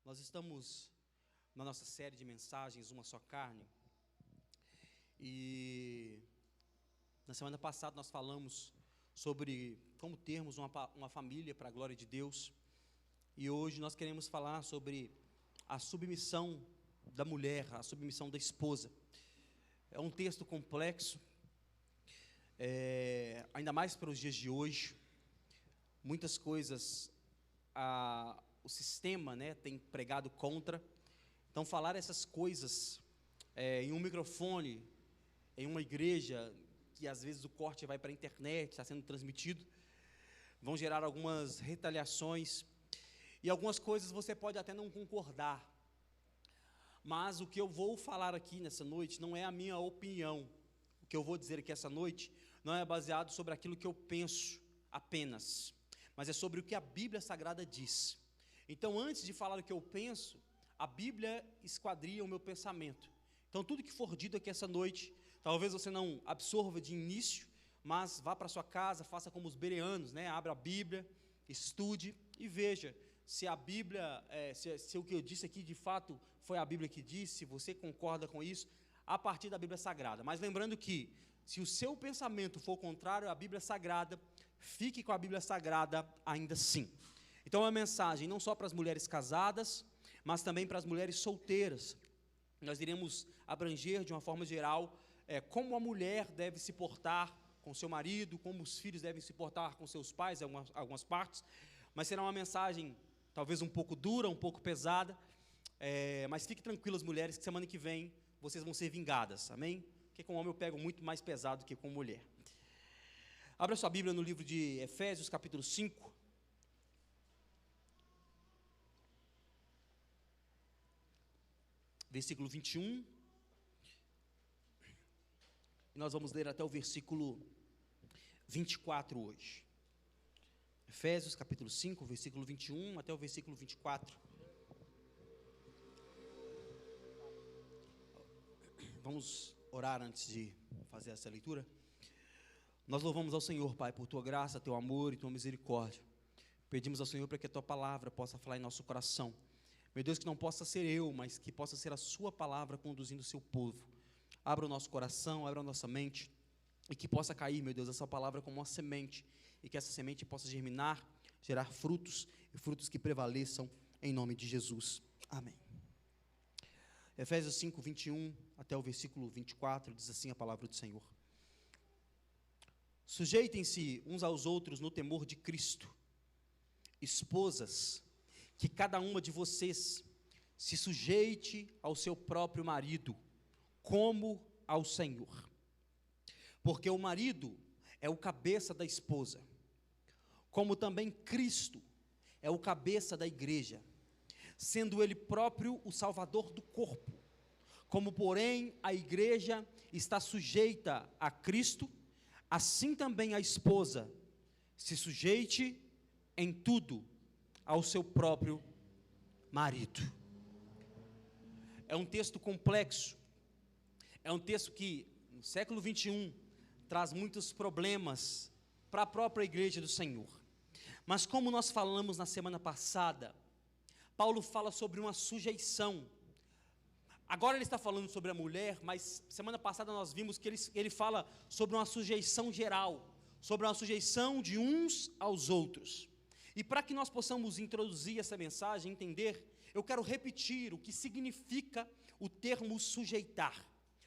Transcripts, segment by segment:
Nós estamos na nossa série de mensagens, Uma Só Carne, e na semana passada nós falamos sobre como termos uma família para a glória de Deus, e hoje nós queremos falar sobre a submissão da mulher, a submissão da esposa. É um texto complexo, ainda mais para os dias de hoje. Muitas coisas o sistema, tem pregado contra. Então, falar essas coisas em um microfone, em uma igreja, que às vezes o corte vai para a internet, está sendo transmitido, vão gerar algumas retaliações, e algumas coisas você pode até não concordar. Mas o que eu vou falar aqui nessa noite não é a minha opinião. O que eu vou dizer aqui essa noite não é baseado sobre aquilo que eu penso apenas, mas é sobre o que a Bíblia Sagrada diz. Então, antes de falar o que eu penso, a Bíblia esquadria o meu pensamento. Então, tudo que for dito aqui essa noite, talvez você não absorva de início, mas vá para sua casa, faça como os bereanos, abra a Bíblia, estude e veja se a Bíblia, se o que eu disse aqui de fato foi a Bíblia que disse, se você concorda com isso, a partir da Bíblia Sagrada. Mas lembrando que, se o seu pensamento for contrário à Bíblia Sagrada, fique com a Bíblia Sagrada ainda assim. Então, é uma mensagem não só para as mulheres casadas, mas também para as mulheres solteiras. Nós iremos abranger de uma forma geral como a mulher deve se portar com seu marido, como os filhos devem se portar com seus pais, algumas partes, mas será uma mensagem talvez um pouco dura, um pouco pesada, mas fiquem tranquilas, mulheres, que semana que vem vocês vão ser vingadas, amém? Porque com homem eu pego muito mais pesado que com mulher. Abra sua Bíblia no livro de Efésios, capítulo 5. Versículo 21. E nós vamos ler até o versículo 24 hoje. Efésios, capítulo 5, versículo 21 até o versículo 24. Vamos orar antes de fazer essa leitura. Nós louvamos ao Senhor, Pai, por Tua graça, Teu amor e Tua misericórdia. Pedimos ao Senhor para que a Tua palavra possa falar em nosso coração. Meu Deus, que não possa ser eu, mas que possa ser a Sua palavra conduzindo o Seu povo. Abra o nosso coração, abra a nossa mente, e que possa cair, meu Deus, essa palavra como uma semente, e que essa semente possa germinar, gerar frutos, e frutos que prevaleçam em nome de Jesus. Amém. Efésios 5, 21 até o versículo 24, diz assim a palavra do Senhor. Sujeitem-se uns aos outros no temor de Cristo. Esposas, que cada uma de vocês se sujeite ao seu próprio marido, como ao Senhor. Porque o marido é o cabeça da esposa, como também Cristo é o cabeça da igreja, sendo ele próprio o salvador do corpo. Como, porém, a igreja está sujeita a Cristo, assim também a esposa se sujeite em tudo ao seu próprio marido. É um texto complexo, é um texto que no século 21 traz muitos problemas para a própria igreja do Senhor. Mas como nós falamos na semana passada, Paulo fala sobre uma sujeição. Agora ele está falando sobre a mulher, mas semana passada nós vimos que ele fala sobre uma sujeição geral, sobre uma sujeição de uns aos outros. E para que nós possamos introduzir essa mensagem, entender, eu quero repetir o que significa o termo sujeitar.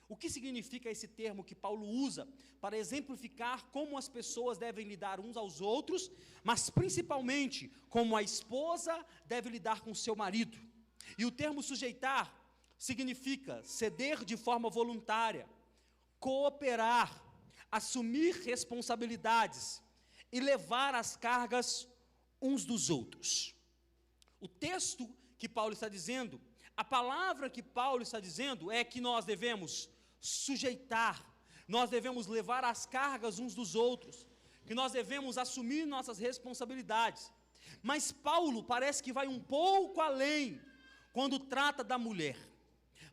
O que significa esse termo que Paulo usa para exemplificar como as pessoas devem lidar uns aos outros, mas principalmente como a esposa deve lidar com o seu marido. E o termo sujeitar significa ceder de forma voluntária, cooperar, assumir responsabilidades e levar as cargas uns dos outros. O texto que Paulo está dizendo, a palavra que Paulo está dizendo é que nós devemos sujeitar, nós devemos levar as cargas uns dos outros, que nós devemos assumir nossas responsabilidades. Mas Paulo parece que vai um pouco além quando trata da mulher.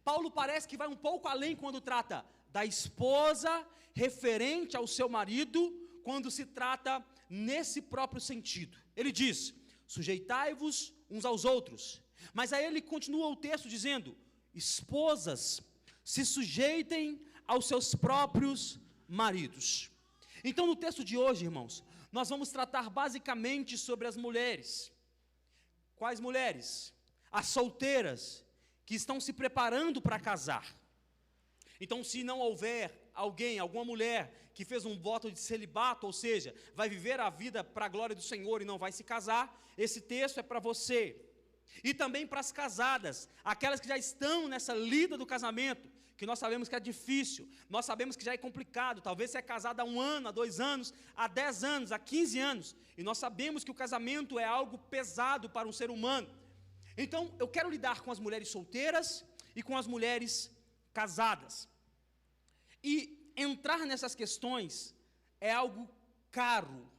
Paulo parece que vai um pouco além quando trata da esposa referente ao seu marido, quando se trata nesse próprio sentido. Ele diz: sujeitai-vos uns aos outros. Mas aí ele continua o texto dizendo: esposas, se sujeitem aos seus próprios maridos. Então, no texto de hoje, irmãos, nós vamos tratar basicamente sobre as mulheres. Quais mulheres? As solteiras, que estão se preparando para casar. Então, se não houver alguém, alguma mulher, que fez um voto de celibato, ou seja, vai viver a vida para a glória do Senhor e não vai se casar, esse texto é para você. E também para as casadas, aquelas que já estão nessa lida do casamento, que nós sabemos que é difícil, nós sabemos que já é complicado. Talvez você é casado há 1 ano, há 2 anos, há 10 anos, há 15 anos, e nós sabemos que o casamento é algo pesado para um ser humano. Então, eu quero lidar com as mulheres solteiras e com as mulheres casadas. E entrar nessas questões é algo caro.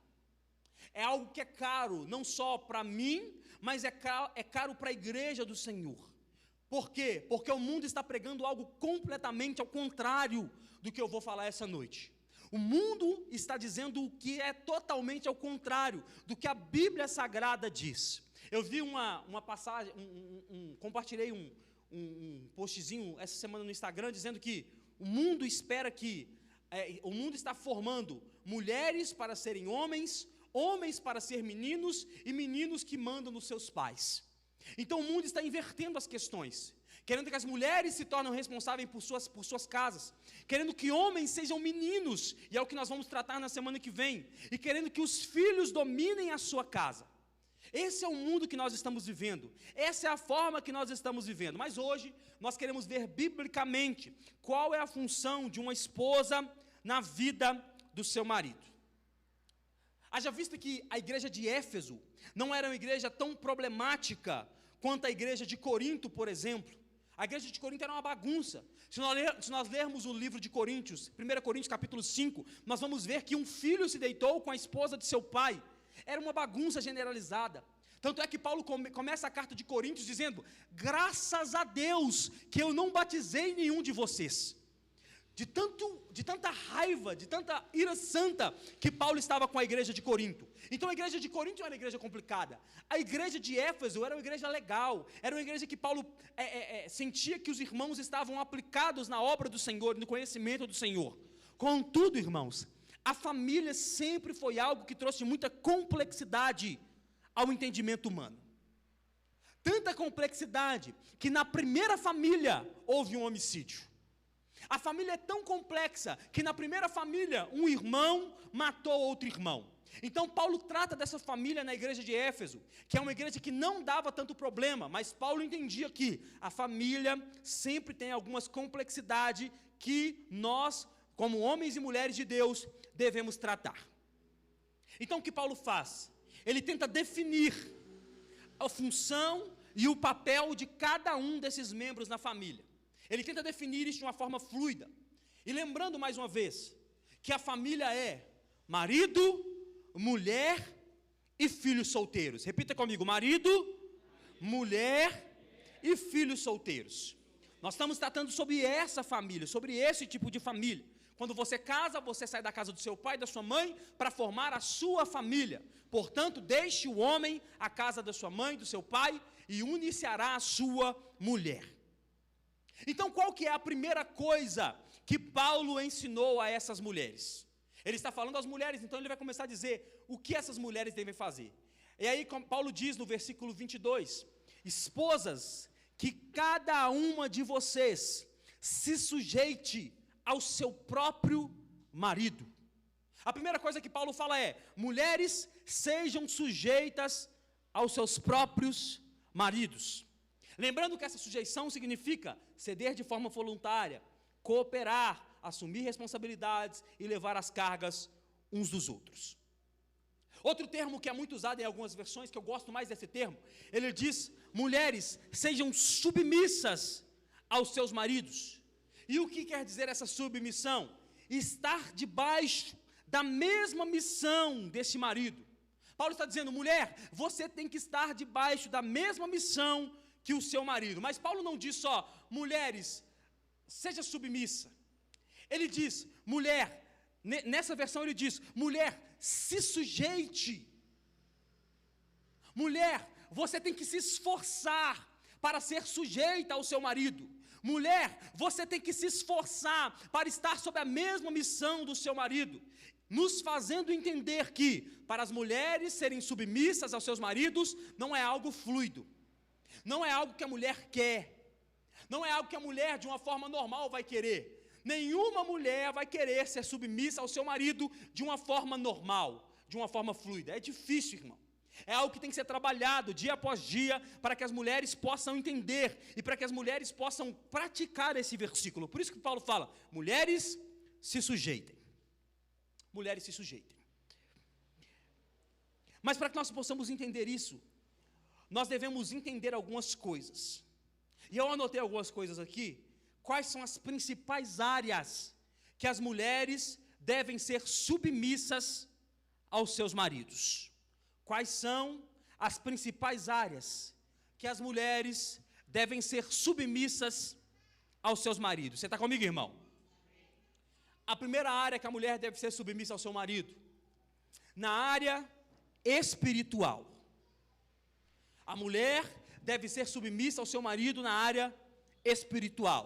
É algo que é caro, não só para mim, mas é caro para a igreja do Senhor. Por quê? Porque o mundo está pregando algo completamente ao contrário do que eu vou falar essa noite. O mundo está dizendo o que é totalmente ao contrário do que a Bíblia Sagrada diz. Eu vi uma passagem, compartilhei um postzinho essa semana no Instagram, dizendo que o mundo espera que, o mundo está formando mulheres para serem homens, homens para ser meninos e meninos que mandam nos seus pais. Então o mundo está invertendo as questões, querendo que as mulheres se tornem responsáveis por suas casas, querendo que homens sejam meninos, e é o que nós vamos tratar na semana que vem, e querendo que os filhos dominem a sua casa. Esse é o mundo que nós estamos vivendo, essa é a forma que nós estamos vivendo. Mas hoje nós queremos ver biblicamente qual é a função de uma esposa na vida do seu marido. Haja vista que a igreja de Éfeso não era uma igreja tão problemática quanto a igreja de Corinto, por exemplo. A igreja de Corinto era uma bagunça. Se nós lermos o livro de Coríntios, 1 Coríntios capítulo 5, nós vamos ver que um filho se deitou com a esposa de seu pai. Era uma bagunça generalizada. Tanto é que Paulo começa a carta de Coríntios dizendo: graças a Deus que eu não batizei nenhum de vocês. De tanta raiva, de tanta ira santa que Paulo estava com a igreja de Corinto. Então a igreja de Corinto era uma igreja complicada. A igreja de Éfeso era uma igreja legal, era uma igreja que Paulo sentia que os irmãos estavam aplicados na obra do Senhor, no conhecimento do Senhor. Contudo, irmãos, a família sempre foi algo que trouxe muita complexidade ao entendimento humano. Tanta complexidade que na primeira família houve um homicídio. A família é tão complexa que na primeira família um irmão matou outro irmão. Então Paulo trata dessa família na igreja de Éfeso, que é uma igreja que não dava tanto problema, mas Paulo entendia que a família sempre tem algumas complexidades que nós, como homens e mulheres de Deus, devemos tratar. Então o que Paulo faz? Ele tenta definir a função e o papel de cada um desses membros na família. Ele tenta definir isso de uma forma fluida. E lembrando mais uma vez, que a família é marido, mulher e filhos solteiros. Repita comigo: marido, mulher e filhos solteiros. Nós estamos tratando sobre essa família, sobre esse tipo de família. Quando você casa, você sai da casa do seu pai e da sua mãe para formar a sua família. Portanto, deixe o homem a casa da sua mãe, do seu pai, e uniciará a sua mulher. Então, qual que é a primeira coisa que Paulo ensinou a essas mulheres? Ele está falando às mulheres, então ele vai começar a dizer o que essas mulheres devem fazer. E aí, como Paulo diz no versículo 22, esposas, que cada uma de vocês se sujeite ao seu próprio marido. A primeira coisa que Paulo fala é: mulheres, sejam sujeitas aos seus próprios maridos. Lembrando que essa sujeição significa ceder de forma voluntária, cooperar, assumir responsabilidades e levar as cargas uns dos outros. Outro termo que é muito usado em algumas versões, que eu gosto mais desse termo, ele diz: mulheres, sejam submissas aos seus maridos. E o que quer dizer essa submissão? Estar debaixo da mesma missão desse marido. Paulo está dizendo: mulher, você tem que estar debaixo da mesma missão que o seu marido. Mas Paulo não diz só: mulheres, seja submissa. Ele diz: mulher, nessa versão ele diz: mulher, se sujeite. Mulher, você tem que se esforçar para ser sujeita ao seu marido. Mulher, você tem que se esforçar para estar sob a mesma missão do seu marido, nos fazendo entender que, para as mulheres serem submissas aos seus maridos, não é algo fluido, não é algo que a mulher quer, não é algo que a mulher de uma forma normal vai querer. Nenhuma mulher vai querer ser submissa ao seu marido de uma forma normal, de uma forma fluida. É difícil, irmão. É algo que tem que ser trabalhado dia após dia para que as mulheres possam entender e para que as mulheres possam praticar esse versículo. Por isso que Paulo fala: mulheres, se sujeitem. Mulheres, se sujeitem. Mas para que nós possamos entender isso, nós devemos entender algumas coisas. E eu anotei algumas coisas aqui. Quais são as principais áreas que as mulheres devem ser submissas aos seus maridos? Quais são as principais áreas que as mulheres devem ser submissas aos seus maridos? Você está comigo, irmão? A primeira área que a mulher deve ser submissa ao seu marido, na área espiritual. A mulher deve ser submissa ao seu marido na área espiritual.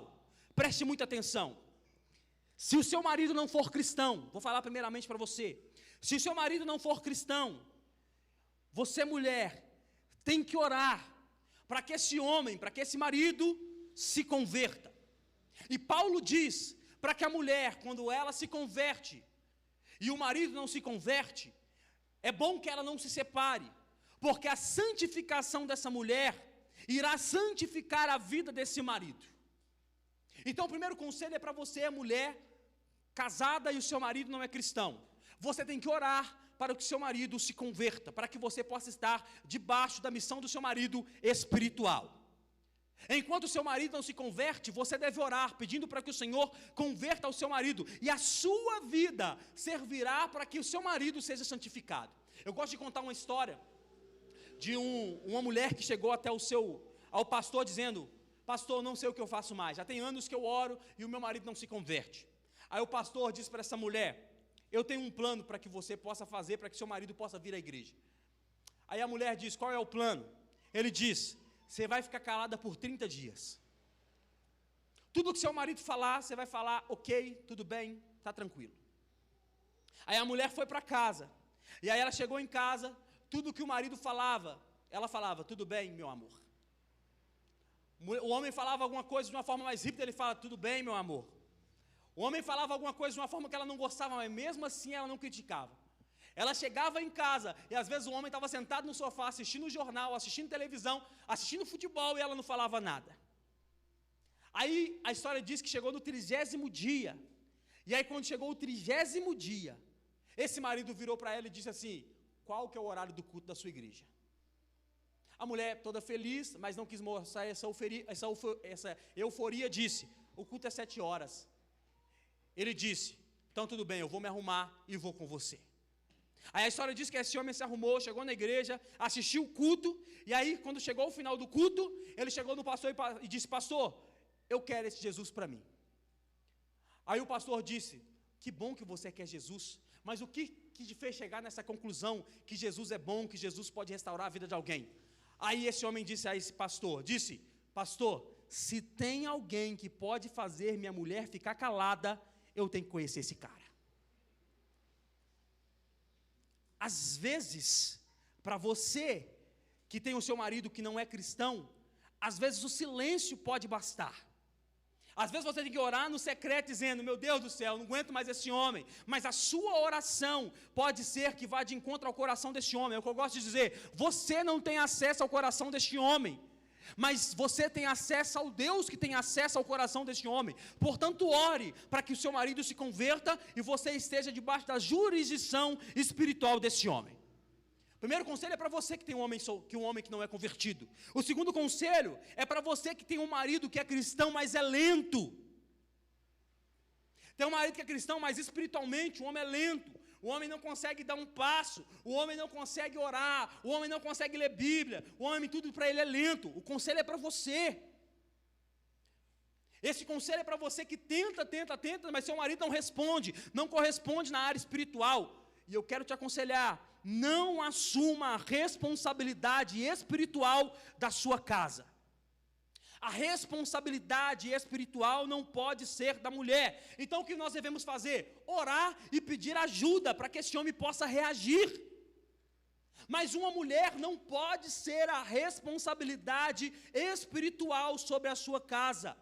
Preste muita atenção. Se o seu marido não for cristão, vou falar primeiramente para você. Se o seu marido não for cristão, você, mulher, tem que orar para que esse homem, para que esse marido se converta. E Paulo diz para que a mulher, quando ela se converte e o marido não se converte, é bom que ela não se separe, porque a santificação dessa mulher irá santificar a vida desse marido. Então, o primeiro conselho é para você, mulher casada e o seu marido não é cristão. Você tem que orar para que seu marido se converta, para que você possa estar debaixo da missão do seu marido espiritual. Enquanto o seu marido não se converte, você deve orar, pedindo para que o Senhor converta o seu marido, e a sua vida servirá para que o seu marido seja santificado. Eu gosto de contar uma história de uma mulher que chegou até ao pastor dizendo: pastor, não sei o que eu faço mais, já tem anos que eu oro e o meu marido não se converte. Aí o pastor disse para essa mulher: eu tenho um plano para que você possa fazer, para que seu marido possa vir à igreja. Aí a mulher diz: qual é o plano? Ele diz: você vai ficar calada por 30 dias. Tudo que seu marido falar, você vai falar: ok, tudo bem, está tranquilo. Aí a mulher foi para casa, e aí ela chegou em casa, tudo que o marido falava, ela falava: tudo bem, meu amor. O homem falava alguma coisa de uma forma mais rípida, ele fala: tudo bem, meu amor. O homem falava alguma coisa de uma forma que ela não gostava, mas mesmo assim ela não criticava. Ela chegava em casa e às vezes o homem estava sentado no sofá assistindo jornal, assistindo televisão, assistindo futebol, e ela não falava nada. Aí a história diz que chegou no 30º dia. E aí quando chegou o 30º dia, esse marido virou para ela e disse assim: qual que é o horário do culto da sua igreja? A mulher, toda feliz, mas não quis mostrar essa euforia, disse: o culto é 7 horas. Ele disse: então tudo bem, eu vou me arrumar e vou com você. Aí a história diz que esse homem se arrumou, chegou na igreja, assistiu o culto, e aí quando chegou o final do culto, ele chegou no pastor e disse: pastor, eu quero esse Jesus para mim. Aí o pastor disse: que bom que você quer Jesus, mas o que te fez chegar nessa conclusão que Jesus é bom, que Jesus pode restaurar a vida de alguém? Aí esse homem disse a esse pastor, pastor, se tem alguém que pode fazer minha mulher ficar calada, eu tenho que conhecer esse cara. Às vezes, para você que tem o seu marido que não é cristão, às vezes o silêncio pode bastar. Às vezes você tem que orar no secreto dizendo: meu Deus do céu, não aguento mais esse homem. Mas a sua oração pode ser que vá de encontro ao coração deste homem. É o que eu gosto de dizer: você não tem acesso ao coração deste homem, mas você tem acesso ao Deus que tem acesso ao coração deste homem. Portanto, ore para que o seu marido se converta e você esteja debaixo da jurisdição espiritual desse homem. Primeiro conselho é para você que tem um homem que não é convertido. O segundo conselho é para você que tem um marido que é cristão, mas é lento. Tem um marido que é cristão, mas espiritualmente o homem é lento. O homem não consegue dar um passo, o homem não consegue orar, o homem não consegue ler Bíblia, o homem tudo para ele é lento. O conselho é para você. Esse conselho é para você que tenta, mas seu marido não responde, não corresponde na área espiritual. e eu quero te aconselhar, não assuma a responsabilidade espiritual da sua casa. A responsabilidade espiritual não pode ser da mulher. Então o que nós devemos fazer? Orar e pedir ajuda para que esse homem possa reagir. Mas uma mulher não pode ser a responsabilidade espiritual sobre a sua casa.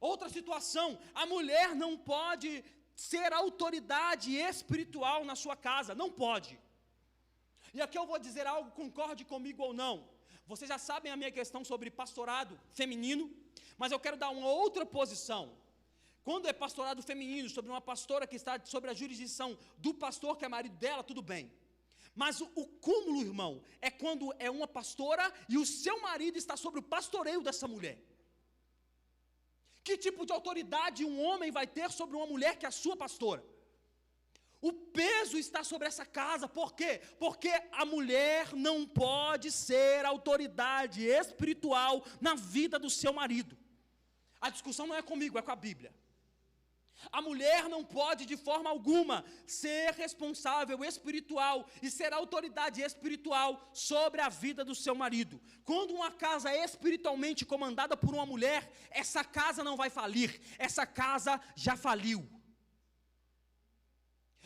Outra situação, a mulher não pode ser autoridade espiritual na sua casa, não pode. E aqui eu vou dizer algo, concorde comigo ou não. Vocês já sabem a minha questão sobre pastorado feminino, mas eu quero dar uma outra posição. Quando é pastorado feminino, sobre uma pastora que está sobre a jurisdição do pastor que é marido dela, tudo bem. Mas o cúmulo, irmão, é quando é uma pastora e o seu marido está sobre o pastoreio dessa mulher. Que tipo de autoridade um homem vai ter sobre uma mulher que é a sua pastora? O peso está sobre essa casa, por quê? Porque a mulher não pode ser autoridade espiritual na vida do seu marido. A discussão não é comigo, é com a Bíblia. A mulher não pode de forma alguma ser responsável espiritual e ser autoridade espiritual sobre a vida do seu marido. Quando uma casa é espiritualmente comandada por uma mulher, essa casa não vai falir, essa casa já faliu.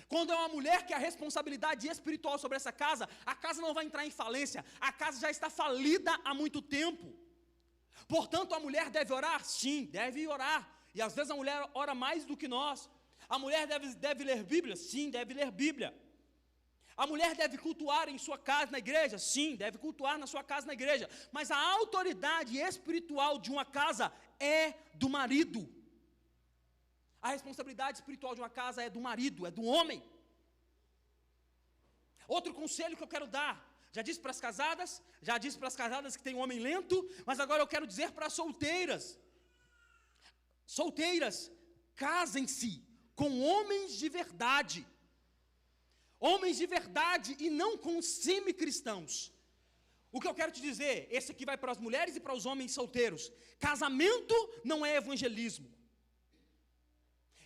Quando é uma mulher que é a responsabilidade espiritual sobre essa casa, a casa não vai entrar em falência, a casa já está falida há muito tempo. Portanto, a mulher deve orar? Sim, deve orar. E às vezes a mulher ora mais do que nós. A mulher deve ler Bíblia? Sim, deve ler Bíblia. A mulher deve cultuar em sua casa, na igreja? Sim, deve cultuar na sua casa, na igreja. Mas a autoridade espiritual de uma casa é do marido. A responsabilidade espiritual de uma casa é do marido, é do homem. Outro conselho que eu quero dar, já disse para as casadas que tem um homem lento, mas agora eu quero dizer para as solteiras. Solteiras, casem-se com homens de verdade. Homens de verdade e não com semi-cristãos. O que eu quero te dizer, esse aqui vai para as mulheres e para os homens solteiros. Casamento não é evangelismo.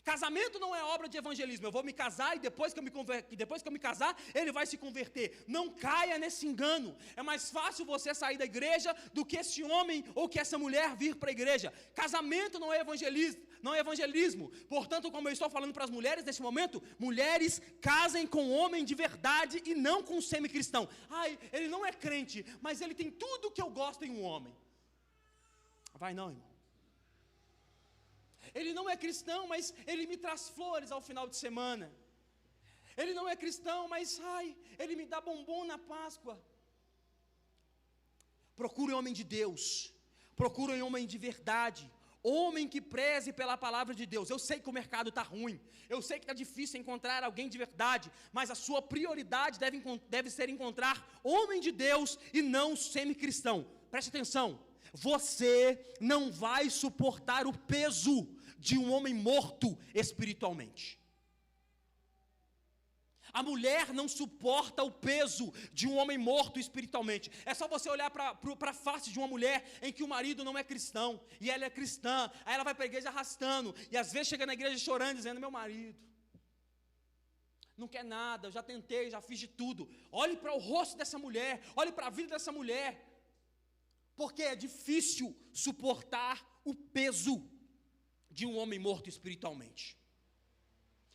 Casamento não é obra de evangelismo. Eu vou me casar e depois que eu me casar, ele vai se converter. Não caia nesse engano. É mais fácil você sair da igreja do que esse homem ou que essa mulher vir para a igreja. Casamento não é evangelismo. Portanto, como eu estou falando para as mulheres nesse momento, mulheres, casem com homem de verdade e não com semi-cristão. Ai, ele não é crente, mas ele tem tudo que eu gosto em um homem. Vai não, irmão. Ele não é cristão, mas ele me traz flores ao final de semana. Ele não é cristão, mas ele me dá bombom na Páscoa. Procure homem de Deus. Procure homem de verdade. Homem que preze pela palavra de Deus. Eu sei que o mercado está ruim. Eu sei que está difícil encontrar alguém de verdade. Mas a sua prioridade deve ser encontrar homem de Deus e não semi-cristão. Preste atenção. Você não vai suportar o peso de um homem morto espiritualmente. A mulher não suporta o peso de um homem morto espiritualmente. É só você olhar para a face de uma mulher em que o marido não é cristão e ela é cristã. Aí ela vai para a igreja arrastando e às vezes chega na igreja chorando, dizendo: meu marido não quer nada, eu já tentei, já fiz de tudo. Olhe para o rosto dessa mulher, olhe para a vida dessa mulher. Porque é difícil suportar o peso de um homem morto espiritualmente.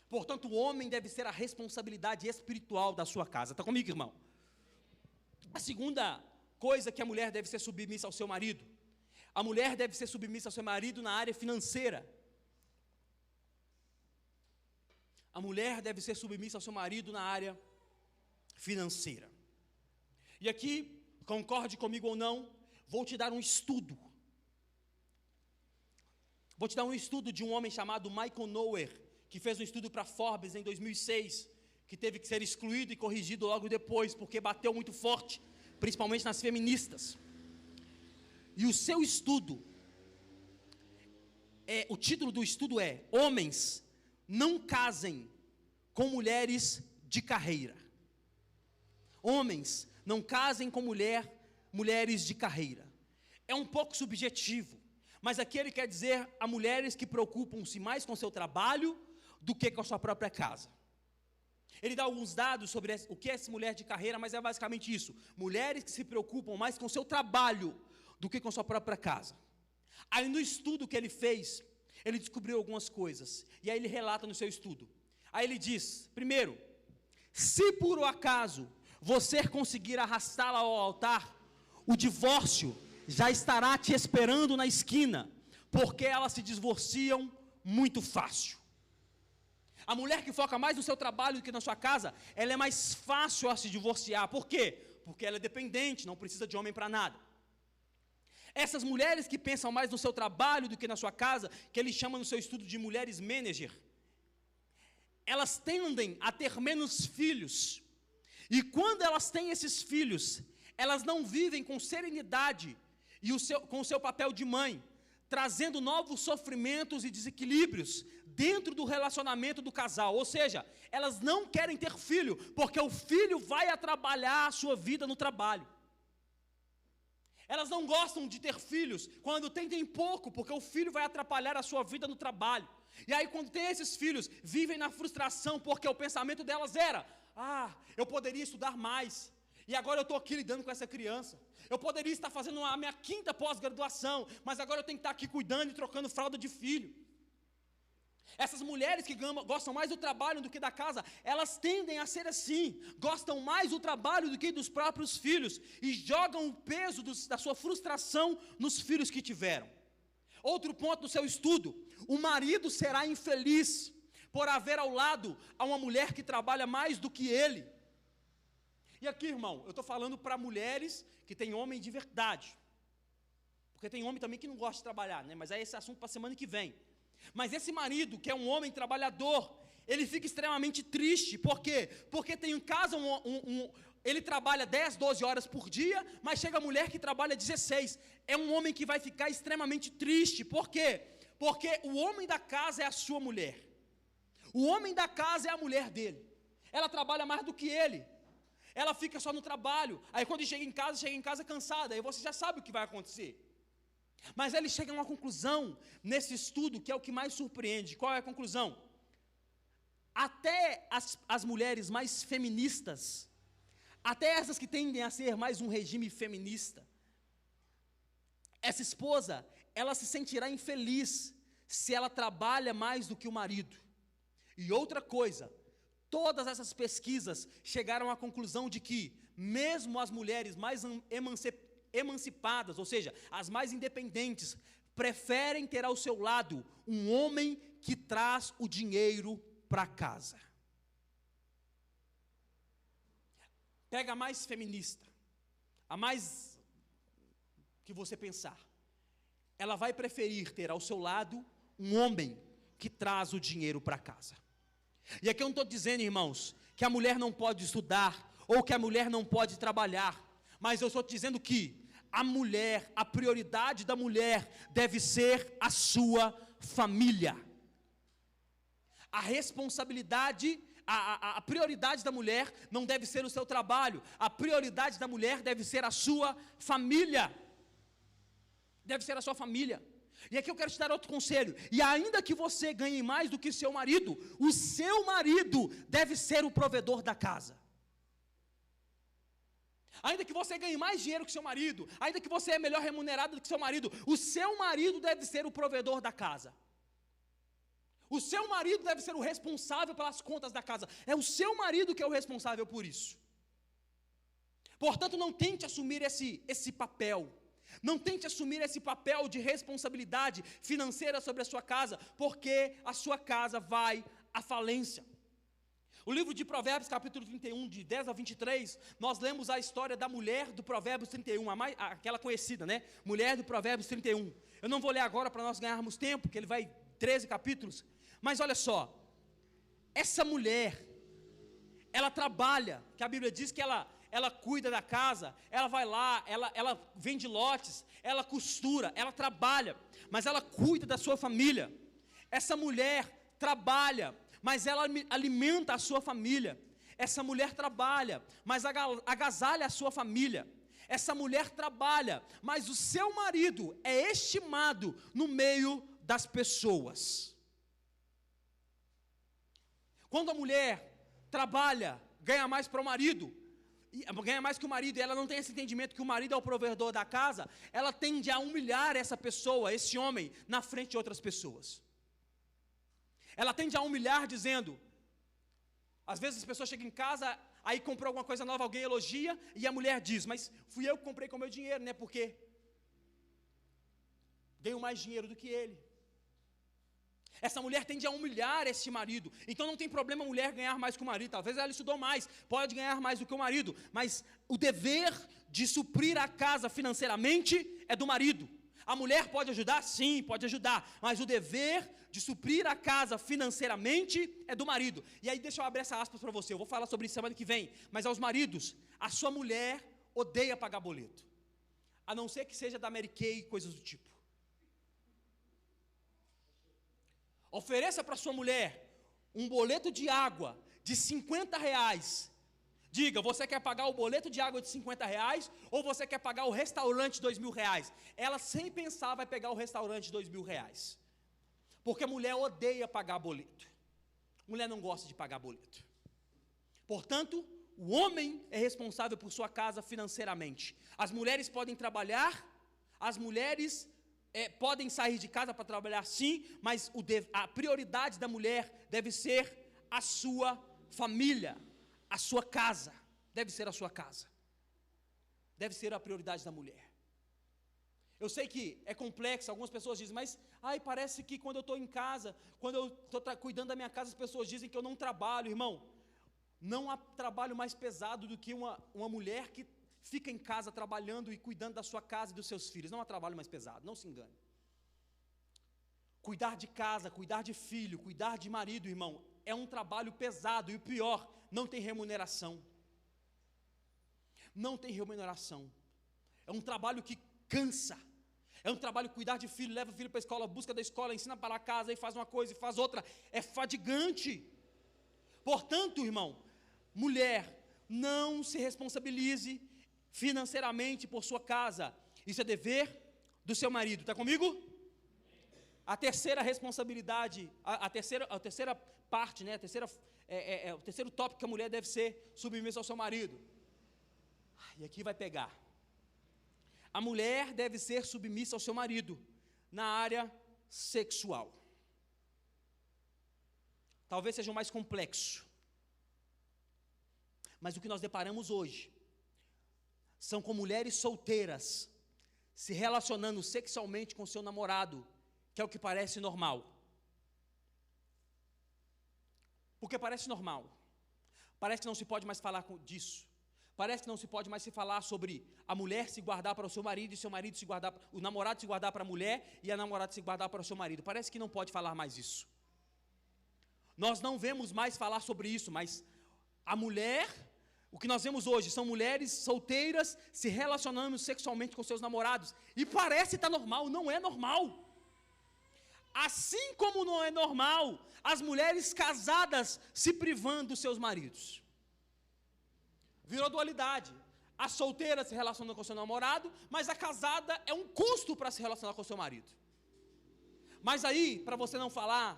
Portanto, o homem deve ser a responsabilidade espiritual da sua casa. Está comigo, irmão? A segunda coisa que a mulher deve ser submissa ao seu marido. A mulher deve ser submissa ao seu marido na área financeira. A mulher deve ser submissa ao seu marido na área financeira. E aqui, concorde comigo ou não, vou te dar um estudo. Vou te dar um estudo de um homem chamado Michael Noer, que fez um estudo para Forbes em 2006, que teve que ser excluído e corrigido logo depois, porque bateu muito forte, principalmente nas feministas. E o seu estudo, o título do estudo é: Homens, não casem com mulheres de carreira. Homens, não casem com mulheres de carreira. É um pouco subjetivo, mas aqui ele quer dizer a mulheres que preocupam-se mais com seu trabalho do que com a sua própria casa. Ele dá alguns dados sobre o que é essa mulher de carreira, mas é basicamente isso: mulheres que se preocupam mais com o seu trabalho do que com sua própria casa. Aí no estudo que ele fez, ele descobriu algumas coisas, e aí ele relata no seu estudo. Aí ele diz, primeiro, se por um acaso você conseguir arrastá-la ao altar, o divórcio já estará te esperando na esquina, porque elas se divorciam muito fácil. A mulher que foca mais no seu trabalho do que na sua casa, ela é mais fácil a se divorciar. Por quê? Porque ela é dependente, não precisa de homem para nada. Essas mulheres que pensam mais no seu trabalho do que na sua casa, que ele chama no seu estudo de mulheres manager, elas tendem a ter menos filhos. E quando elas têm esses filhos, elas não vivem com serenidade e com o seu papel de mãe, trazendo novos sofrimentos e desequilíbrios dentro do relacionamento do casal. Ou seja, elas não querem ter filho, porque o filho vai atrapalhar a sua vida no trabalho. Elas não gostam de ter filhos quando tem pouco, porque o filho vai atrapalhar a sua vida no trabalho. E aí quando tem esses filhos, vivem na frustração, porque o pensamento delas era: eu poderia estudar mais, e agora eu estou aqui lidando com essa criança. Eu poderia estar fazendo a minha 5ª pós-graduação, mas agora eu tenho que estar aqui cuidando e trocando fralda de filho. Essas mulheres que gostam mais do trabalho do que da casa, elas tendem a ser assim, gostam mais do trabalho do que dos próprios filhos, e jogam o peso da sua frustração nos filhos que tiveram. Outro ponto do seu estudo: o marido será infeliz por haver ao lado a uma mulher que trabalha mais do que ele. E aqui, irmão, eu estou falando para mulheres que têm homem de verdade, porque tem homem também que não gosta de trabalhar, né? Mas é esse assunto para a semana que vem. Mas esse marido, que é um homem trabalhador, ele fica extremamente triste. Por quê? Porque tem em casa ele trabalha 10, 12 horas por dia, mas chega a mulher que trabalha 16. É um homem que vai ficar extremamente triste. Por quê? Porque o homem da casa é a sua mulher. O homem da casa é a mulher dele. Ela trabalha mais do que ele. Ela fica só no trabalho. Aí quando chega em casa cansada. Aí você já sabe o que vai acontecer. Mas ele chega a uma conclusão nesse estudo que é o que mais surpreende. Qual é a conclusão? Até as mulheres mais feministas, até essas que tendem a ser mais um regime feminista, essa esposa, ela se sentirá infeliz se ela trabalha mais do que o marido. E outra coisa, todas essas pesquisas chegaram à conclusão de que, mesmo as mulheres mais emancipadas, ou seja, as mais independentes, preferem ter ao seu lado um homem que traz o dinheiro para casa. Pega a mais feminista, a mais que você pensar, ela vai preferir ter ao seu lado um homem que traz o dinheiro para casa. E aqui eu não estou dizendo, irmãos, que a mulher não pode estudar, ou que a mulher não pode trabalhar, mas eu estou dizendo que a prioridade da mulher deve ser a sua família. A responsabilidade, a prioridade da mulher não deve ser o seu trabalho, a prioridade da mulher deve ser a sua família. Deve ser a sua família. E aqui eu quero te dar outro conselho: e ainda que você ganhe mais do que seu marido, o seu marido deve ser o provedor da casa. Ainda que você ganhe mais dinheiro que seu marido, ainda que você é melhor remunerado do que seu marido, o seu marido deve ser o provedor da casa. O seu marido deve ser o responsável pelas contas da casa. É o seu marido que é o responsável por isso. Portanto, não tente assumir esse papel. Não tente assumir esse papel de responsabilidade financeira sobre a sua casa, porque a sua casa vai à falência. O livro de Provérbios, capítulo 31, de 10 a 23, nós lemos a história da mulher do Provérbios 31, aquela conhecida, né? Mulher do Provérbios 31. Eu não vou ler agora para nós ganharmos tempo, porque ele vai 13 capítulos. Mas olha só, essa mulher, ela trabalha, que a Bíblia diz que ela cuida da casa, ela vai lá, ela vende lotes, ela costura, ela trabalha, mas ela cuida da sua família. Essa mulher trabalha, mas ela alimenta a sua família. Essa mulher trabalha, mas agasalha a sua família. Essa mulher trabalha, mas o seu marido é estimado no meio das pessoas. Quando a mulher trabalha, ganha mais para o marido, ganha mais que o marido, e ela não tem esse entendimento que o marido é o provedor da casa, ela tende a humilhar essa pessoa, esse homem, na frente de outras pessoas. Ela tende a humilhar dizendo, às vezes as pessoas chegam em casa, aí comprou alguma coisa nova, alguém elogia, e a mulher diz, mas fui eu que comprei com o meu dinheiro, né, porque ganho mais dinheiro do que ele. Essa mulher tende a humilhar esse marido. Então não tem problema a mulher ganhar mais que o marido. Talvez ela estudou mais, pode ganhar mais do que o marido, mas o dever de suprir a casa financeiramente é do marido. A mulher pode ajudar? Sim, pode ajudar, mas o dever de suprir a casa financeiramente é do marido. E aí deixa eu abrir essa aspas para você, eu vou falar sobre isso semana que vem, mas aos maridos, a sua mulher odeia pagar boleto, a não ser que seja da Mary Kay e coisas do tipo. Ofereça para sua mulher um boleto de água de R$50. Diga, você quer pagar o boleto de água de R$50 ou você quer pagar o restaurante de R$2.000? Ela, sem pensar, vai pegar o restaurante de R$2.000. Porque a mulher odeia pagar boleto. Mulher não gosta de pagar boleto. Portanto, o homem é responsável por sua casa financeiramente. As mulheres podem trabalhar, as mulheres podem sair de casa para trabalhar sim, mas a prioridade da mulher deve ser a sua família, a sua casa, deve ser a sua casa, deve ser a prioridade da mulher. Eu sei que é complexo, algumas pessoas dizem, mas parece que quando eu estou em casa, quando eu estou cuidando da minha casa, as pessoas dizem que eu não trabalho. Irmão, não há trabalho mais pesado do que uma mulher que fica em casa trabalhando e cuidando da sua casa e dos seus filhos. Não há trabalho mais pesado, não se engane. Cuidar de casa, cuidar de filho, cuidar de marido, irmão, é um trabalho pesado, e o pior, não tem remuneração. Não tem remuneração. É um trabalho que cansa. É um trabalho cuidar de filho, leva o filho para a escola, busca da escola, ensina para casa, e faz uma coisa e faz outra. É fadigante. Portanto, irmão, mulher, não se responsabilize financeiramente por sua casa. Isso é dever do seu marido. Está comigo? A terceira responsabilidade, a terceira parte, né? O terceiro tópico que a mulher deve ser submissa ao seu marido. E aqui vai pegar. A mulher deve ser submissa ao seu marido na área sexual. Talvez seja o mais complexo. Mas o que nós deparamos hoje são com mulheres solteiras se relacionando sexualmente com seu namorado, que é o que parece normal. Porque parece normal. Parece que não se pode mais falar disso. Parece que não se pode mais se falar sobre a mulher se guardar para o seu marido e seu marido se guardar, o namorado se guardar para a mulher e a namorada se guardar para o seu marido. Parece que não pode falar mais isso. Nós não vemos mais falar sobre isso, mas a mulher, o que nós vemos hoje são mulheres solteiras se relacionando sexualmente com seus namorados. E parece estar normal, não é normal. Assim como não é normal as mulheres casadas se privando dos seus maridos. Virou dualidade. A solteira se relaciona com seu namorado, mas a casada é um custo para se relacionar com seu marido. Mas aí, para você não falar,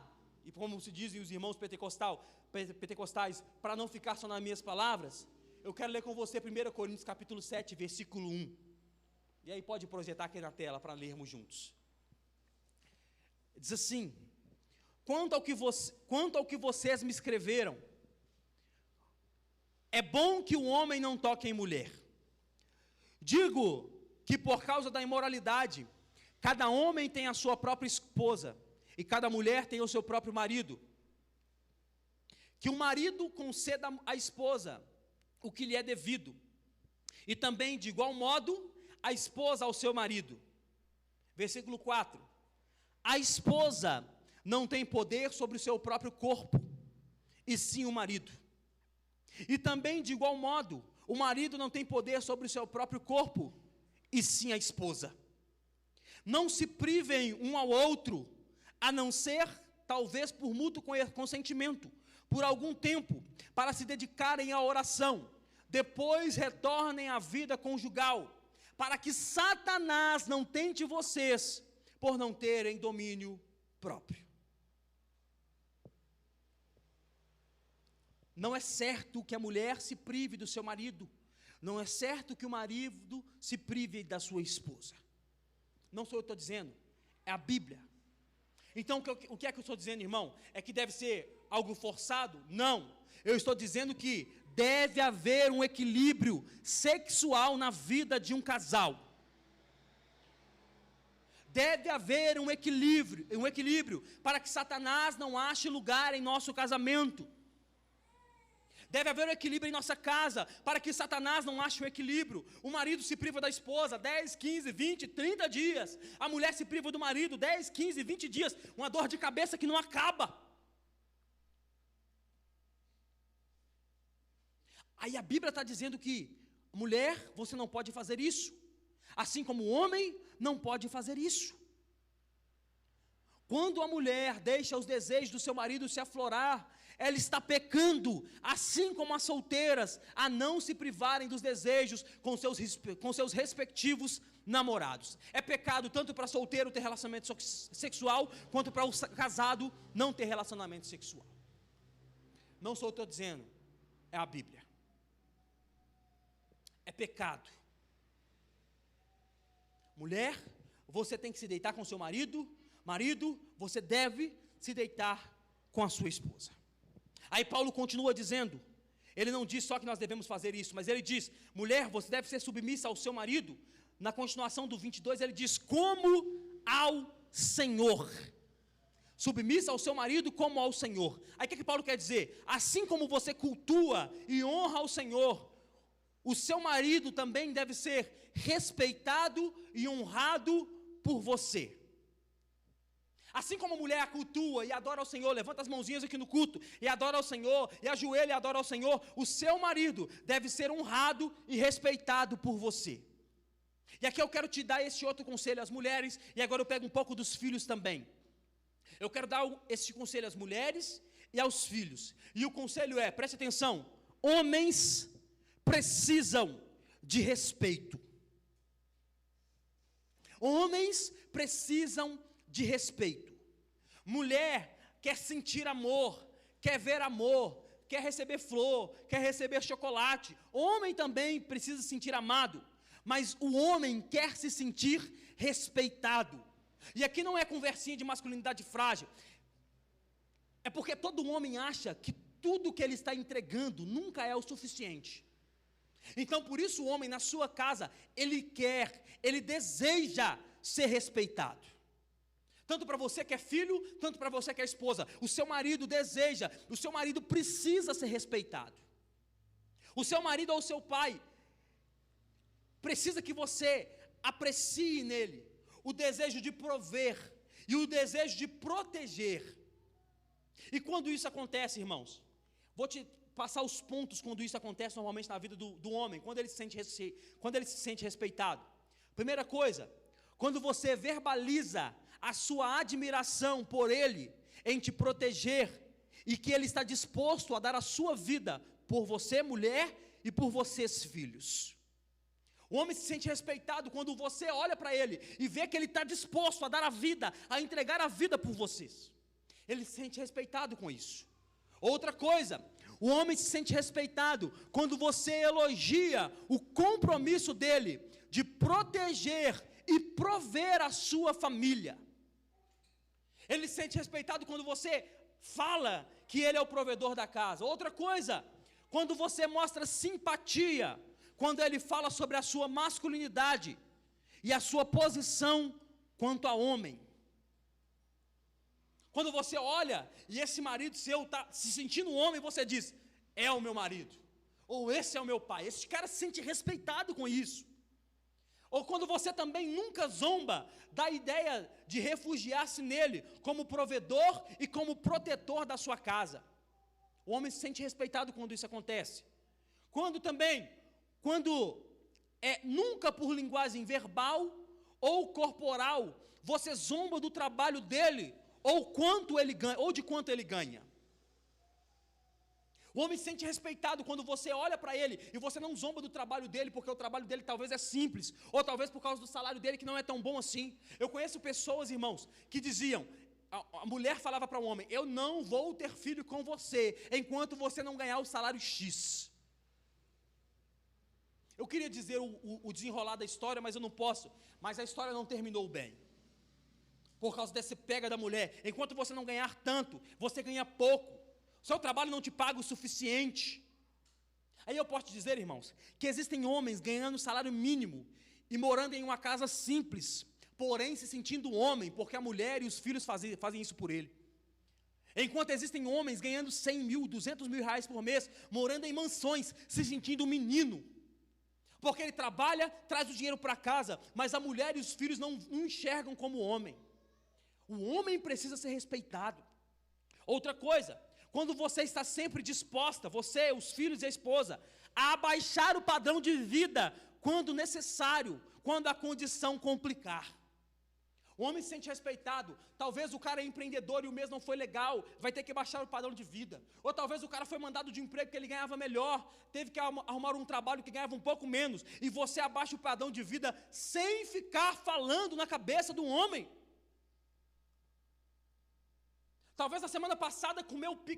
e como se dizem os irmãos pentecostais, para não ficar só nas minhas palavras, eu quero ler com você 1 Coríntios capítulo 7, versículo 1. E aí pode projetar aqui na tela para lermos juntos. Diz assim: quanto ao que vocês me escreveram, é bom que o homem não toque em mulher. Digo que por causa da imoralidade, cada homem tem a sua própria esposa, e cada mulher tem o seu próprio marido. Que o marido conceda à esposa o que lhe é devido, e também, de igual modo, a esposa ao seu marido. Versículo 4. A esposa não tem poder sobre o seu próprio corpo, e sim o marido. E também, de igual modo, o marido não tem poder sobre o seu próprio corpo, e sim a esposa. Não se privem um ao outro, a não ser, talvez, por mútuo consentimento, por algum tempo, para se dedicarem à oração. Depois retornem à vida conjugal, para que Satanás não tente vocês, por não terem domínio próprio. não é certo que a mulher se prive do seu marido. Não é certo que o marido se prive da sua esposa. Não sou eu que estou dizendo, é a Bíblia. Então, o que é que eu estou dizendo, irmão? É que deve ser algo forçado? Não. Eu estou dizendo que deve haver um equilíbrio sexual na vida de um casal. Deve haver um equilíbrio para que Satanás não ache lugar em nosso casamento. Deve haver um equilíbrio em nossa casa, para que Satanás não ache um equilíbrio. O marido se priva da esposa 10, 15, 20, 30 dias. A mulher se priva do marido 10, 15, 20 dias. Uma dor de cabeça que não acaba. Aí a Bíblia está dizendo que, mulher, você não pode fazer isso. Assim como o homem não pode fazer isso. Quando a mulher deixa os desejos do seu marido se aflorar, ela está pecando, assim como as solteiras, a não se privarem dos desejos com seus respectivos namorados. É pecado tanto para solteiro ter relacionamento sexual, quanto para o casado não ter relacionamento sexual. Não sou eu que estou dizendo, é a Bíblia. É pecado. Mulher, você tem que se deitar com seu marido. Marido, você deve se deitar com a sua esposa. Aí Paulo continua dizendo, ele não diz só que nós devemos fazer isso, mas ele diz, mulher, você deve ser submissa ao seu marido. Na continuação do 22, ele diz, como ao Senhor. Submissa ao seu marido como ao Senhor. Aí o que Paulo quer dizer? Assim como você cultua e honra ao Senhor, o seu marido também deve ser respeitado e honrado por você. Assim como a mulher cultua e adora ao Senhor, levanta as mãozinhas aqui no culto, e adora ao Senhor, e ajoelha e adora ao Senhor, o seu marido deve ser honrado e respeitado por você. E aqui eu quero te dar esse outro conselho às mulheres, e agora eu pego um pouco dos filhos também. Eu quero dar esse conselho às mulheres e aos filhos. E o conselho é, preste atenção, homens precisam de respeito. Homens precisam de respeito. Mulher quer sentir amor, quer ver amor, quer receber flor, quer receber chocolate. Homem também precisa se sentir amado, mas o homem quer se sentir respeitado. E aqui não é conversinha de masculinidade frágil. É porque todo homem acha que tudo que ele está entregando nunca é o suficiente. Então, por isso o homem na sua casa, ele deseja ser respeitado. Tanto para você que é filho, tanto para você que é esposa. O seu marido deseja, o seu marido precisa ser respeitado. O seu marido ou o seu pai precisa que você aprecie nele o desejo de prover e o desejo de proteger. E quando isso acontece, irmãos, vou te passar os pontos quando isso acontece normalmente na vida do homem, quando ele se sente respeitado. Primeira coisa, quando você verbaliza a sua admiração por ele, em te proteger, e que ele está disposto a dar a sua vida por você, mulher, e por vocês, filhos. O homem se sente respeitado quando você olha para ele e vê que ele está disposto a dar a vida, a entregar a vida por vocês. Ele se sente respeitado com isso. Outra coisa, o homem se sente respeitado quando você elogia o compromisso dele de proteger e prover a sua família. Ele se sente respeitado quando você fala que ele é o provedor da casa. Outra coisa, quando você mostra simpatia, quando ele fala sobre a sua masculinidade e a sua posição quanto a homem. Quando você olha e esse marido seu está se sentindo homem, você diz, é o meu marido, ou esse é o meu pai. Esse cara se sente respeitado com isso. Ou quando você também nunca zomba da ideia de refugiar-se nele como provedor e como protetor da sua casa. O homem se sente respeitado quando isso acontece. Quando nunca por linguagem verbal ou corporal, você zomba do trabalho dele, ou quanto ele ganha, ou de quanto ele ganha. O homem se sente respeitado quando você olha para ele e você não zomba do trabalho dele, porque o trabalho dele talvez é simples, ou talvez por causa do salário dele que não é tão bom assim. Eu conheço pessoas, irmãos, que diziam, a mulher falava para o homem: eu não vou ter filho com você, enquanto você não ganhar o salário X. Eu queria dizer o desenrolar da história, mas eu não posso. Mas a história não terminou bem. Por causa desse pega da mulher. Enquanto você não ganhar tanto, você ganha pouco. Seu trabalho não te paga o suficiente. Aí eu posso te dizer, irmãos, que existem homens ganhando salário mínimo e morando em uma casa simples, porém se sentindo homem, porque a mulher e os filhos fazem isso por ele. Enquanto existem homens ganhando 100 mil, 200 mil reais por mês, morando em mansões, se sentindo um menino. Porque ele trabalha, traz o dinheiro para casa, mas a mulher e os filhos não enxergam como homem. O homem precisa ser respeitado. Outra coisa, quando você está sempre disposta, você, os filhos e a esposa, a abaixar o padrão de vida quando necessário, quando a condição complicar. O homem se sente respeitado. Talvez o cara é empreendedor e o mês não foi legal, vai ter que baixar o padrão de vida. Ou talvez o cara foi mandado de emprego que ele ganhava melhor, teve que arrumar um trabalho que ganhava um pouco menos, e você abaixa o padrão de vida sem ficar falando na cabeça do homem. Talvez na semana passada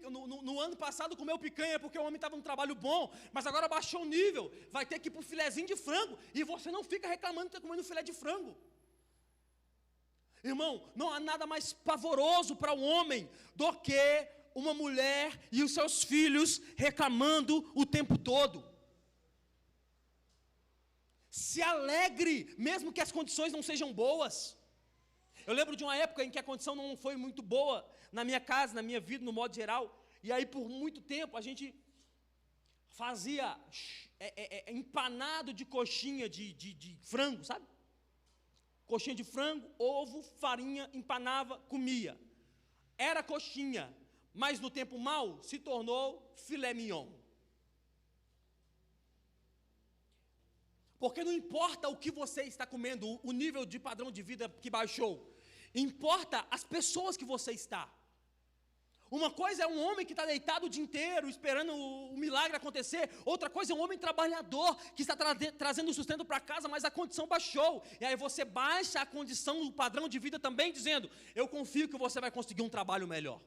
no ano passado comeu picanha porque o homem estava num trabalho bom, mas agora baixou o nível, vai ter que ir para o filezinho de frango, e você não fica reclamando de estar comendo filé de frango. Irmão, não há nada mais pavoroso para um homem do que uma mulher e os seus filhos reclamando o tempo todo. Se alegre, mesmo que as condições não sejam boas. Eu lembro de uma época em que a condição não foi muito boa na minha casa, na minha vida, no modo geral, e aí por muito tempo a gente fazia empanado de coxinha de frango, sabe? Coxinha de frango, ovo, farinha, empanava, comia. Era coxinha, mas no tempo mau se tornou filé mignon. Porque não importa o que você está comendo, o nível de padrão de vida que baixou, importa as pessoas que você está. Uma coisa é um homem que está deitado o dia inteiro, esperando o milagre acontecer. Outra coisa é um homem trabalhador, que está trazendo sustento para casa, mas a condição baixou. E aí você baixa a condição, o padrão de vida também, dizendo: eu confio que você vai conseguir um trabalho melhor.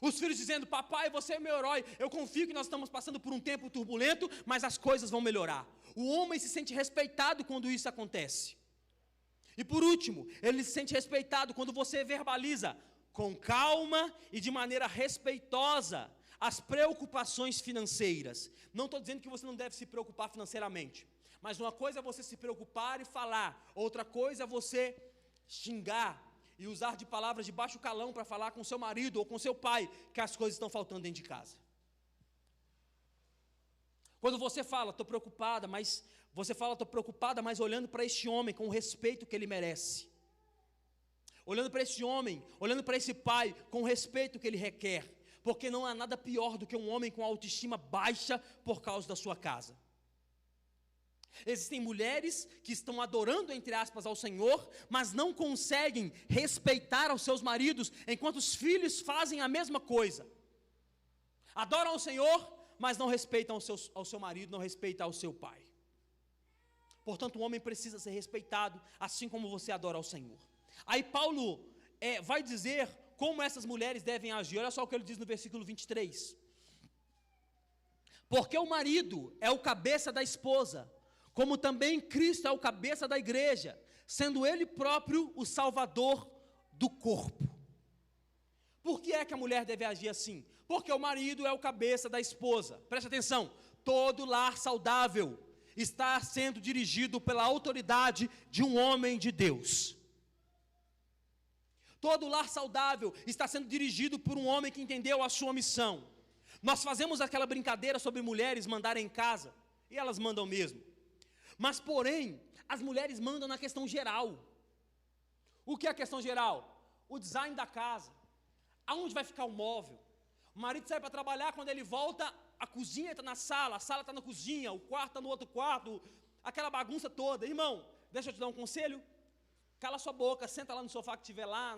Os filhos dizendo: papai, você é meu herói. Eu confio que nós estamos passando por um tempo turbulento, mas as coisas vão melhorar. O homem se sente respeitado quando isso acontece. E por último, ele se sente respeitado quando você verbaliza com calma e de maneira respeitosa as preocupações financeiras. Não estou dizendo que você não deve se preocupar financeiramente, mas uma coisa é você se preocupar e falar, outra coisa é você xingar e usar de palavras de baixo calão para falar com seu marido ou com seu pai que as coisas estão faltando dentro de casa. Quando você fala: estou preocupada, mas olhando para este homem com o respeito que ele merece. Olhando para esse homem, olhando para esse pai com o respeito que ele requer. Porque não há nada pior do que um homem com autoestima baixa por causa da sua casa. Existem mulheres que estão adorando, entre aspas, ao Senhor, mas não conseguem respeitar aos seus maridos, enquanto os filhos fazem a mesma coisa. Adoram ao Senhor, mas não respeitam ao seu marido, não respeitam ao seu pai. Portanto, o homem precisa ser respeitado, assim como você adora ao Senhor. Aí Paulo vai dizer como essas mulheres devem agir. Olha só o que ele diz no versículo 23. Porque o marido é o cabeça da esposa, como também Cristo é o cabeça da igreja, sendo ele próprio o salvador do corpo. Por que é que a mulher deve agir assim? Porque o marido é o cabeça da esposa. Preste atenção, todo lar saudável está sendo dirigido pela autoridade de um homem de Deus. Todo lar saudável está sendo dirigido por um homem que entendeu a sua missão. Nós fazemos aquela brincadeira sobre mulheres mandarem em casa, e elas mandam mesmo. Mas, porém, as mulheres mandam na questão geral. O que é a questão geral? O design da casa. Aonde vai ficar o móvel? O marido sai para trabalhar, quando ele volta, a cozinha está na sala, a sala está na cozinha, o quarto está no outro quarto, aquela bagunça toda. Irmão, deixa eu te dar um conselho. Cala sua boca, senta lá no sofá que estiver lá,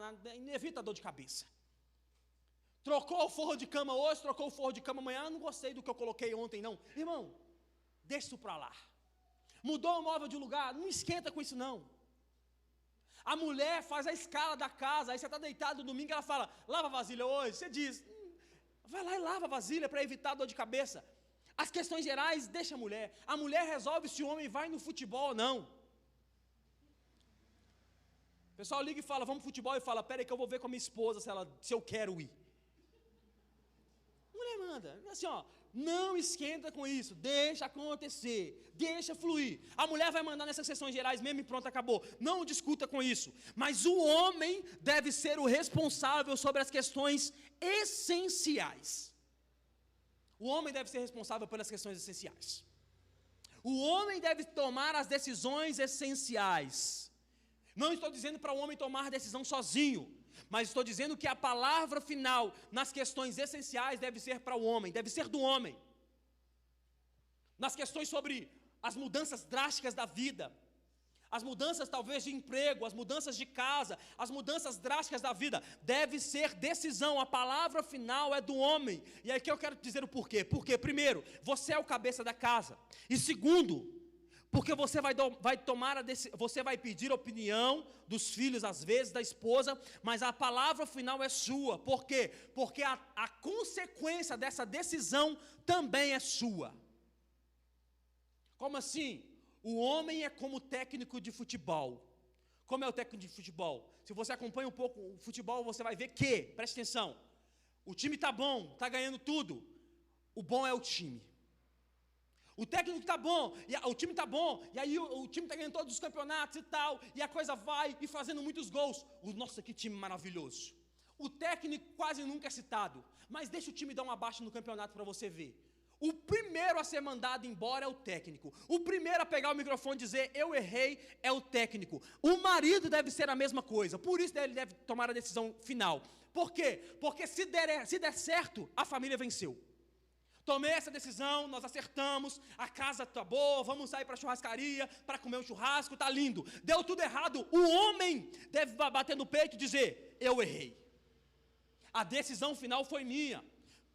evita a dor de cabeça. Trocou o forro de cama hoje, trocou o forro de cama amanhã, não gostei do que eu coloquei ontem não. Irmão, deixa isso para lá. Mudou o móvel de lugar, não esquenta com isso não. A mulher faz a escala da casa, aí você está deitado no domingo, ela fala, lava a vasilha hoje, você diz, vai lá e lava a vasilha para evitar dor de cabeça. As questões gerais, deixa a mulher resolve se o homem vai no futebol ou não. O pessoal liga e fala, vamos pro futebol, e fala, peraí que eu vou ver com a minha esposa se eu quero ir. Mulher manda, assim ó, não esquenta com isso, deixa acontecer, deixa fluir. A mulher vai mandar nessas sessões gerais mesmo e pronto, acabou. Não discuta com isso. Mas o homem deve ser o responsável sobre as questões essenciais. O homem deve ser responsável pelas questões essenciais. O homem deve tomar as decisões essenciais. Não estou dizendo para o homem tomar decisão sozinho, mas estou dizendo que a palavra final nas questões essenciais deve ser para o homem, deve ser do homem. Nas questões sobre as mudanças drásticas da vida, as mudanças talvez de emprego, as mudanças de casa, as mudanças drásticas da vida, deve ser decisão, a palavra final é do homem. E aí que eu quero dizer o porquê. Porque, primeiro, você é o cabeça da casa. E segundo, porque você vai tomar você vai pedir opinião dos filhos, às vezes, da esposa, mas a palavra final é sua. Por quê? Porque a consequência dessa decisão também é sua. Como assim? O homem é como técnico de futebol. Como é o técnico de futebol? Se você acompanha um pouco o futebol, você vai ver que, preste atenção, o time está bom, está ganhando tudo. O bom é o time. O técnico está bom, o time está bom, e aí o time está ganhando todos os campeonatos e tal, e a coisa vai e fazendo muitos gols. Nossa, que time maravilhoso. O técnico quase nunca é citado, mas deixa o time dar um abaixo no campeonato para você ver. O primeiro a ser mandado embora é o técnico. O primeiro a pegar o microfone e dizer, eu errei, é o técnico. O marido deve ser a mesma coisa, por isso ele deve tomar a decisão final. Por quê? Porque se der certo, a família venceu. Tomei essa decisão, nós acertamos, a casa está boa, vamos sair para a churrascaria, para comer um churrasco, está lindo. Deu tudo errado, o homem deve bater no peito e dizer, eu errei. A decisão final foi minha.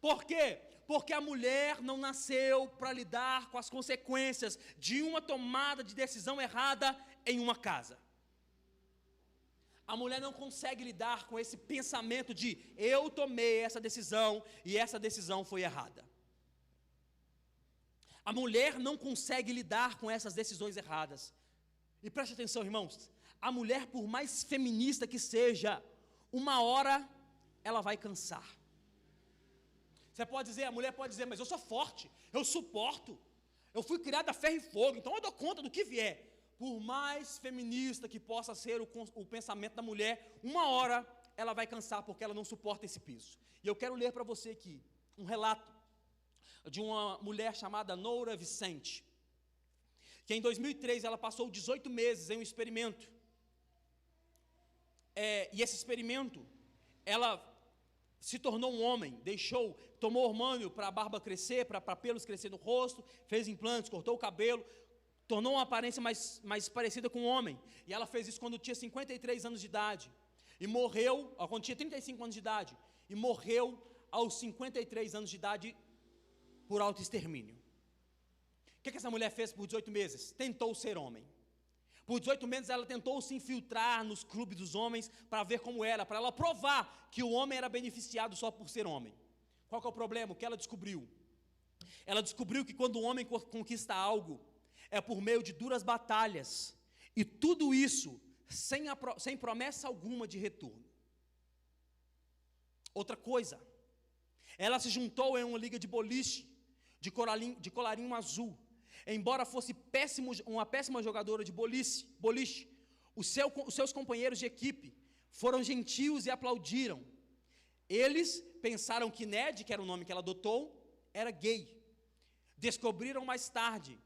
Por quê? Porque a mulher não nasceu para lidar com as consequências de uma tomada de decisão errada em uma casa. A mulher não consegue lidar com esse pensamento de eu tomei essa decisão e essa decisão foi errada. A mulher não consegue lidar com essas decisões erradas. E preste atenção, irmãos, a mulher, por mais feminista que seja, uma hora ela vai cansar. Você pode dizer, a mulher pode dizer, mas eu sou forte, eu suporto, eu fui criada a ferro e fogo, então eu dou conta do que vier. Por mais feminista que possa ser o pensamento da mulher, uma hora ela vai cansar porque ela não suporta esse peso. E eu quero ler para você aqui um relato de uma mulher chamada Noura Vicente, que em 2003 ela passou 18 meses em um experimento. E esse experimento, ela se tornou um homem, tomou hormônio para a barba crescer, para pelos crescer no rosto, fez implantes, cortou o cabelo, tornou uma aparência mais parecida com um homem. E ela fez isso quando tinha 53 anos de idade. E morreu, quando tinha 35 anos de idade. E morreu aos 53 anos de idade por autoextermínio. O que essa mulher fez por 18 meses? Tentou ser homem. Por 18 meses ela tentou se infiltrar nos clubes dos homens para ver como era, para ela provar que o homem era beneficiado só por ser homem. Qual que é o problema? O que ela descobriu? Ela descobriu que quando o homem conquista algo, é por meio de duras batalhas, e tudo isso sem promessa alguma de retorno. Outra coisa, ela se juntou em uma liga de boliche, de colarinho azul. Embora fosse uma péssima jogadora de boliche, os seus companheiros de equipe foram gentios e aplaudiram. Eles pensaram que Ned, que era o nome que ela adotou, era gay. Descobriram mais tarde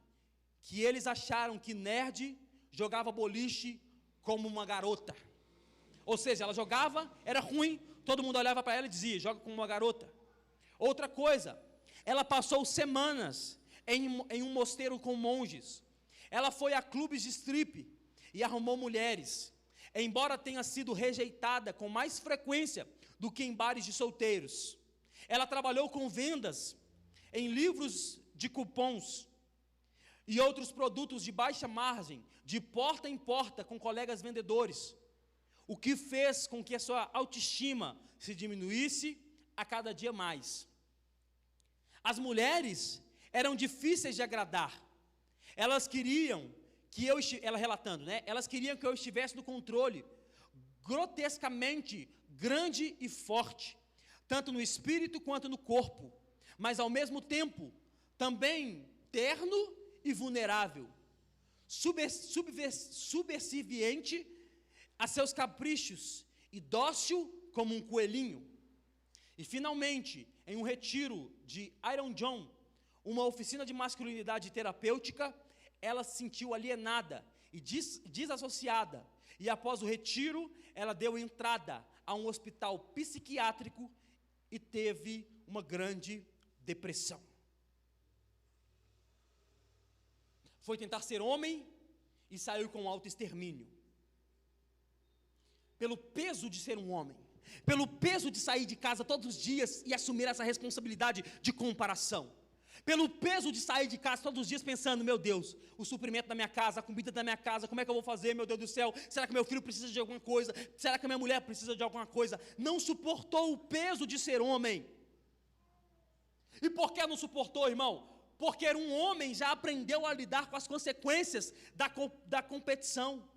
que eles acharam que Nerd jogava boliche como uma garota. Ou seja, ela jogava, era ruim, todo mundo olhava para ela e dizia, joga como uma garota. Outra coisa, ela passou semanas em um mosteiro com monges. Ela foi a clubes de strip e arrumou mulheres. Embora tenha sido rejeitada com mais frequência do que em bares de solteiros. Ela trabalhou com vendas em livros de cupons e outros produtos de baixa margem, de porta em porta com colegas vendedores. o que fez com que a sua autoestima se diminuísse a cada dia mais. As mulheres eram difíceis de agradar. Elas queriam que ela relatando, né? Elas queriam que eu estivesse no controle, grotescamente grande e forte, tanto no espírito quanto no corpo, mas ao mesmo tempo também terno e vulnerável, subserviente a seus caprichos e dócil como um coelhinho. E finalmente, em um retiro de Iron John, uma oficina de masculinidade terapêutica, ela se sentiu alienada e desassociada. E após o retiro, ela deu entrada a um hospital psiquiátrico e teve uma grande depressão. Foi tentar ser homem e saiu com autoextermínio. Pelo peso de ser um homem, pelo peso de sair de casa todos os dias e assumir essa responsabilidade de comparação, pelo peso de sair de casa todos os dias pensando, meu Deus, o suprimento da minha casa, a comida da minha casa, como é que eu vou fazer, meu Deus do céu, será que meu filho precisa de alguma coisa, será que a minha mulher precisa de alguma coisa, não suportou o peso de ser homem. E por que não suportou, irmão? Porque um homem já aprendeu a lidar com as consequências da competição.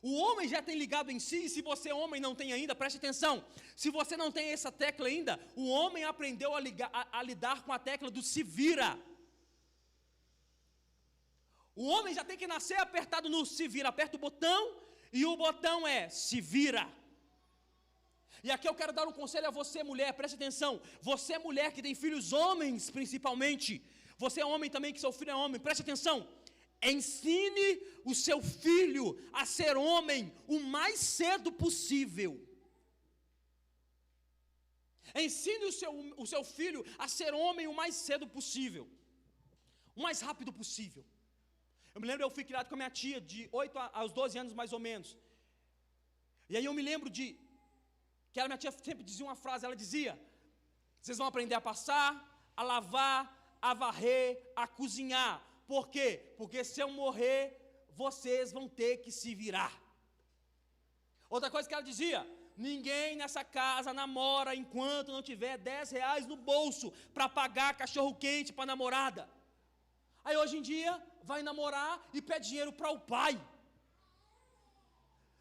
O homem já tem ligado em si, e se você homem não tem ainda, preste atenção, se você não tem essa tecla ainda, o homem aprendeu a lidar com a tecla do se vira. O homem já tem que nascer apertado no se vira, aperta o botão, e o botão é se vira. E aqui eu quero dar um conselho a você, mulher, preste atenção, você mulher que tem filhos homens principalmente, você é homem também que seu filho é homem, preste atenção, ensine o seu filho a ser homem o mais cedo possível. Ensine o seu filho a ser homem o mais cedo possível, o mais rápido possível. Eu me lembro, eu fui criado com a minha tia de 8 aos 12 anos mais ou menos. E aí eu me lembro que a minha tia sempre dizia uma frase, ela dizia, vocês vão aprender a passar, a lavar, a varrer, a cozinhar. Por quê? Porque se eu morrer, vocês vão ter que se virar. Outra coisa que ela dizia, ninguém nessa casa namora enquanto não tiver 10 reais no bolso para pagar cachorro quente para a namorada. Aí hoje em dia, vai namorar e pede dinheiro para o pai.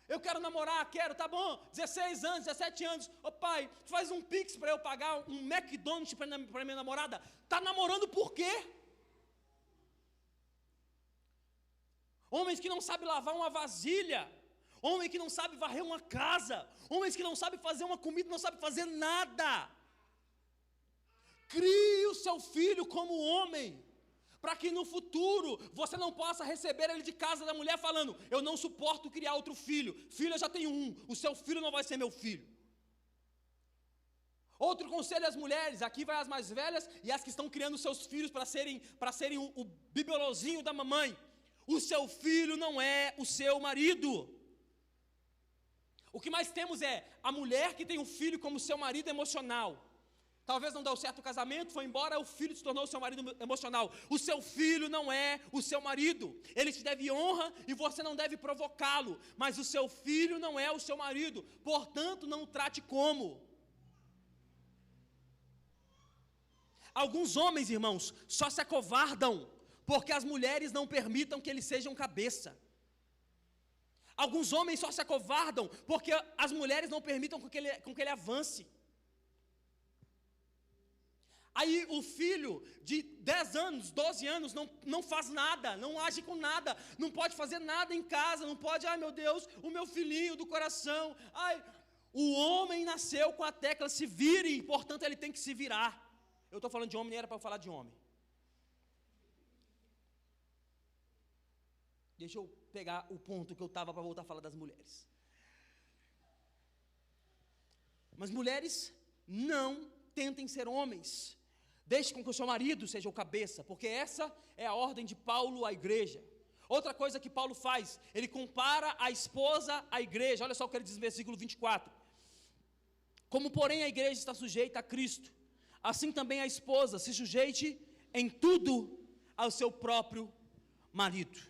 Eu quero namorar, tá bom, 16 anos, 17 anos, ô pai, faz um pix para eu pagar um McDonald's para minha namorada. Está namorando por quê? Homens que não sabem lavar uma vasilha, homem que não sabe varrer uma casa, homens que não sabem fazer uma comida, não sabem fazer nada. Crie o seu filho como homem, para que no futuro você não possa receber ele de casa da mulher falando, eu não suporto criar outro filho, filho eu já tenho um, o seu filho não vai ser meu filho. Outro conselho às mulheres, aqui vai as mais velhas e as que estão criando seus filhos para serem o bibelôzinho da mamãe. O seu filho não é o seu marido. O que mais temos é a mulher que tem um filho como seu marido emocional. Talvez não deu certo o casamento, foi embora, o filho se tornou seu marido emocional. O seu filho não é o seu marido. Ele te deve honra e você não deve provocá-lo. Mas o seu filho não é o seu marido. Portanto, não o trate como. Alguns homens, irmãos, só se acovardam porque as mulheres não permitam que eles sejam cabeça. Alguns homens só se acovardam porque as mulheres não permitam com que ele avance. Aí o filho de 10 anos, 12 anos, não faz nada, não age com nada, não pode fazer nada em casa, não pode, ai meu Deus, o meu filhinho do coração, o homem nasceu com a tecla se vire, portanto ele tem que se virar. Eu estou falando de homem, nem era para eu falar de homem. Deixa eu pegar o ponto que eu estava para voltar a falar das mulheres. Mas mulheres, não tentem ser homens. Deixe com que o seu marido seja o cabeça, porque essa é a ordem de Paulo à igreja. Outra coisa que Paulo faz, ele compara a esposa à igreja. Olha só o que ele diz no versículo 24. Como, porém, a igreja está sujeita a Cristo, assim também a esposa se sujeite em tudo ao seu próprio marido.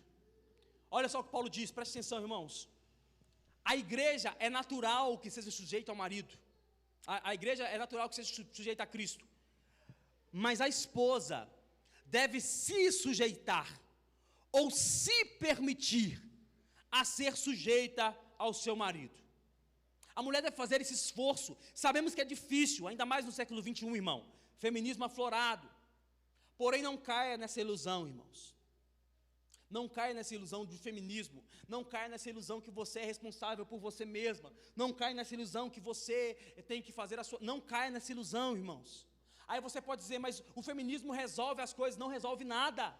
Olha só o que Paulo diz, preste atenção, irmãos. A igreja é natural que seja sujeita ao marido. A igreja é natural que seja sujeita a Cristo. Mas a esposa deve se sujeitar, ou se permitir, a ser sujeita ao seu marido. A mulher deve fazer esse esforço. Sabemos que é difícil, ainda mais no século 21, irmão. Feminismo aflorado. Porém, não caia nessa ilusão, irmãos. Não caia nessa ilusão de feminismo. Não caia nessa ilusão que você é responsável por você mesma. Não caia nessa ilusão que você tem que fazer a sua... Não caia nessa ilusão, irmãos. Aí você pode dizer, mas o feminismo resolve as coisas. Não resolve nada.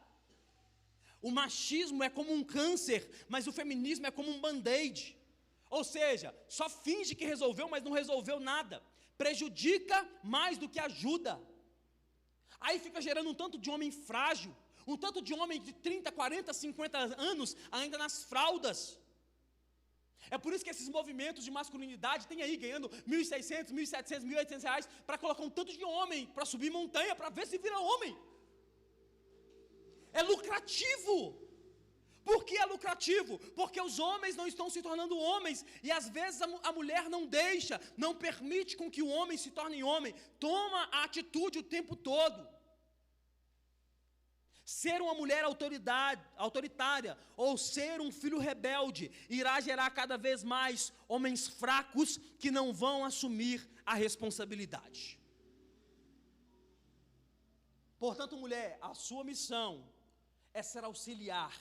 O machismo é como um câncer, mas o feminismo é como um band-aid. Ou seja, só finge que resolveu, mas não resolveu nada. Prejudica mais do que ajuda. Aí fica gerando um tanto de homem frágil, um tanto de homem de 30, 40, 50 anos ainda nas fraldas. É por isso que esses movimentos de masculinidade têm aí ganhando 1.600, 1.700, 1.800 reais para colocar um tanto de homem, para subir montanha, para ver se vira homem. É lucrativo. Por que é lucrativo? Porque os homens não estão se tornando homens, e às vezes a mulher não deixa, não permite com que o homem se torne homem, toma a atitude o tempo todo. Ser uma mulher autoritária, ou ser um filho rebelde, irá gerar cada vez mais homens fracos que não vão assumir a responsabilidade. Portanto, mulher, a sua missão é ser auxiliar.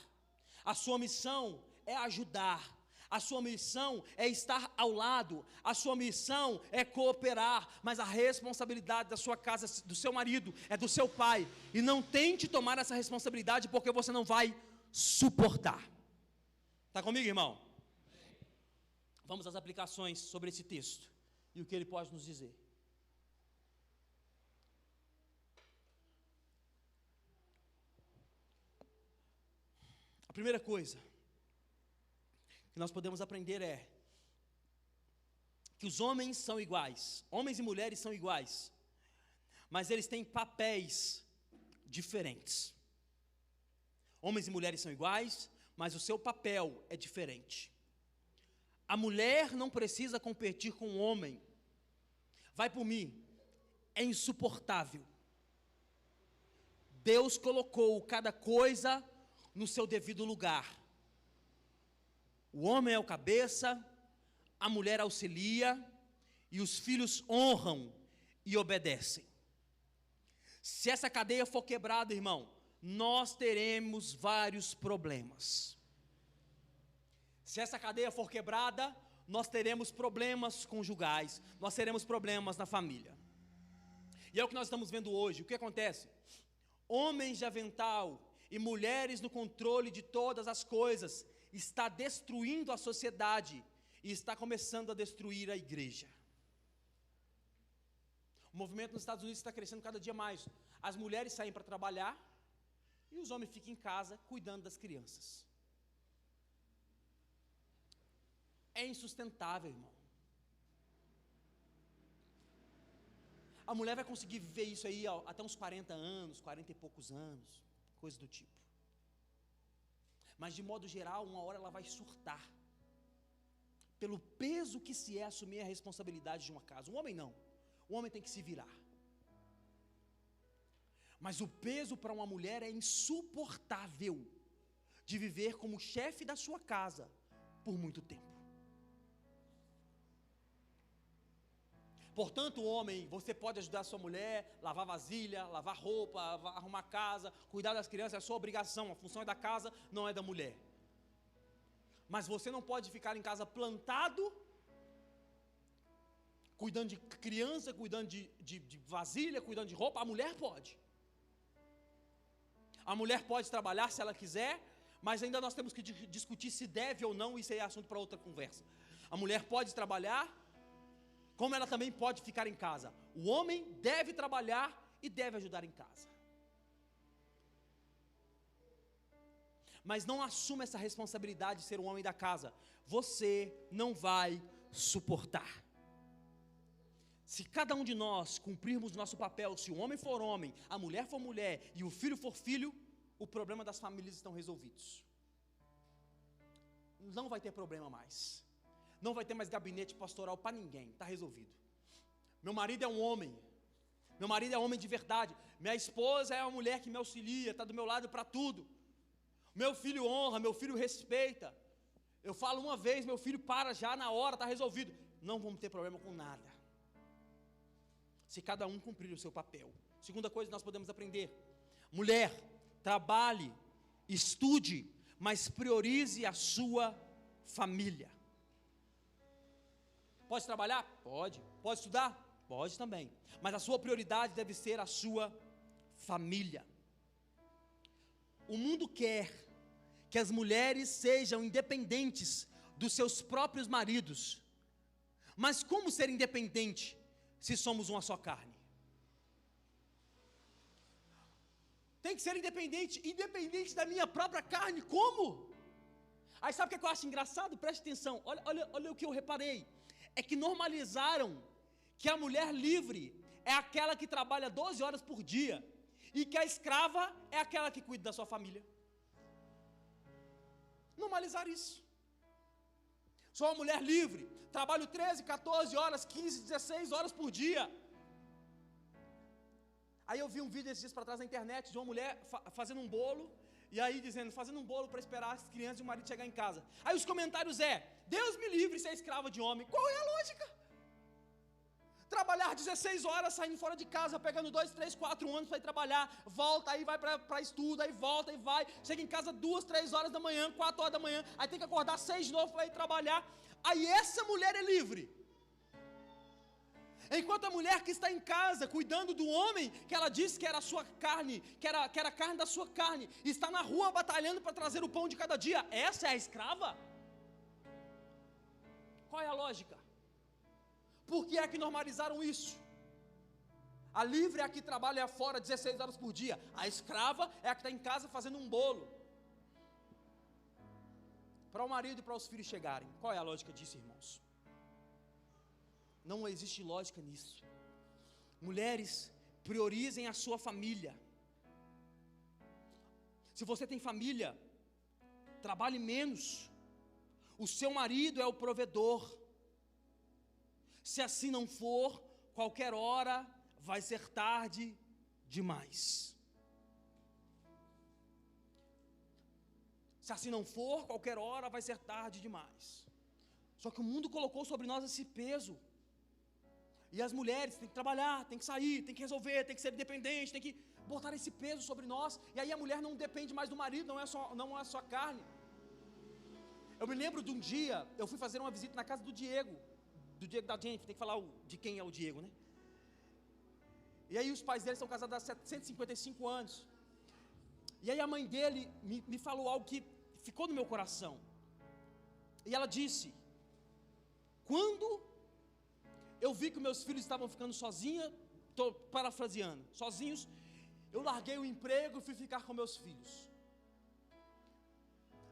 A sua missão é ajudar, a sua missão é estar ao lado, a sua missão é cooperar, mas a responsabilidade da sua casa, do seu marido, é do seu pai, e não tente tomar essa responsabilidade porque você não vai suportar. Está comigo, irmão? Vamos às aplicações sobre esse texto e o que ele pode nos dizer. A primeira coisa que nós podemos aprender é que os homens são iguais, homens e mulheres são iguais, mas eles têm papéis diferentes. Homens e mulheres são iguais, mas o seu papel é diferente. A mulher não precisa competir com o homem. Vai por mim, é insuportável. Deus colocou cada coisa no seu devido lugar. O homem é o cabeça, a mulher auxilia, e os filhos honram e obedecem. Se essa cadeia for quebrada, irmão, nós teremos vários problemas. Se essa cadeia for quebrada, nós teremos problemas conjugais, nós teremos problemas na família. E é o que nós estamos vendo hoje. O que acontece? Homens de avental e mulheres no controle de todas as coisas, está destruindo a sociedade e está começando a destruir a igreja. O movimento nos Estados Unidos está crescendo cada dia mais. As mulheres saem para trabalhar e os homens ficam em casa cuidando das crianças. É insustentável, irmão. A mulher vai conseguir viver isso aí até uns 40 anos, 40 e poucos anos, coisa do tipo. Mas de modo geral, uma hora ela vai surtar, pelo peso que se é assumir a responsabilidade de uma casa. O homem não, o homem tem que se virar. Mas o peso para uma mulher é insuportável, de viver como chefe da sua casa, por muito tempo. Portanto, homem, você pode ajudar a sua mulher, lavar vasilha, lavar roupa, arrumar casa, cuidar das crianças, é a sua obrigação, a função é da casa, não é da mulher. Mas você não pode ficar em casa plantado, cuidando de criança, cuidando de vasilha, cuidando de roupa. A mulher pode. A mulher pode trabalhar se ela quiser, mas ainda nós temos que discutir se deve ou não, isso aí é assunto para outra conversa. A mulher pode trabalhar, como ela também pode ficar em casa. O homem deve trabalhar e deve ajudar em casa. Mas não assuma essa responsabilidade de ser um homem da casa. Você não vai suportar. Se cada um de nós cumprirmos o nosso papel, se o homem for homem, a mulher for mulher e o filho for filho, o problema das famílias estão resolvidos. Não vai ter problema mais. não vai ter mais gabinete pastoral para ninguém, está resolvido. Meu marido é um homem, meu marido é homem de verdade, minha esposa é uma mulher que me auxilia, está do meu lado para tudo, meu filho honra, meu filho respeita, eu falo uma vez, meu filho para já na hora, está resolvido, não vamos ter problema com nada, se cada um cumprir o seu papel. Segunda coisa que nós podemos aprender: mulher, trabalhe, estude, mas priorize a sua família. Pode trabalhar? Pode. Pode estudar? Pode também. Mas a sua prioridade deve ser a sua família. O mundo quer que as mulheres sejam independentes dos seus próprios maridos. Mas como ser independente se somos uma só carne? Tem que ser independente da minha própria carne. Como? Aí sabe o que eu acho engraçado? Preste atenção, olha o que eu reparei. É que normalizaram que a mulher livre é aquela que trabalha 12 horas por dia, e que a escrava é aquela que cuida da sua família. Normalizaram isso. Sou uma mulher livre, trabalho 13, 14 horas, 15, 16 horas por dia. Aí eu vi um vídeo esses dias para trás na internet de uma mulher fazendo um bolo, e aí dizendo, fazendo um bolo para esperar as crianças e o marido chegar em casa. Aí os comentários Deus me livre de ser escrava de homem. Qual é a lógica? Trabalhar 16 horas, saindo fora de casa, pegando 2, 3, 4 anos para ir trabalhar, volta, aí vai para estudo, aí volta e vai, chega em casa 2, 3 horas da manhã, 4 horas da manhã, aí tem que acordar 6 de novo para ir trabalhar. Aí essa mulher é livre. Enquanto a mulher que está em casa, cuidando do homem, que ela disse que era a sua carne, que era a carne da sua carne, está na rua batalhando para trazer o pão de cada dia, essa é a escrava? Qual é a lógica? Por que é que normalizaram isso? A livre é a que trabalha fora 16 horas por dia, a escrava é a que está em casa fazendo um bolo, para o marido e para os filhos chegarem. Qual é a lógica disso, irmãos? Não existe lógica nisso. Mulheres, priorizem a sua família. Se você tem família, trabalhe menos. O seu marido é o provedor. Se assim não for, qualquer hora vai ser tarde demais. Se assim não for, qualquer hora vai ser tarde demais. Só que o mundo colocou sobre nós esse peso. E as mulheres têm que trabalhar, têm que sair, têm que resolver, têm que ser independentes, têm que botar esse peso sobre nós. E aí a mulher não depende mais do marido, não é só carne. Eu me lembro de um dia, eu fui fazer uma visita na casa do Diego da gente, tem que falar de quem é o Diego, né? E aí os pais dele são casados há 155 anos. E aí a mãe dele me falou algo que ficou no meu coração. E ela disse: quando eu vi que meus filhos estavam ficando sozinhos, estou parafraseando, sozinhos, eu larguei o emprego e fui ficar com meus filhos.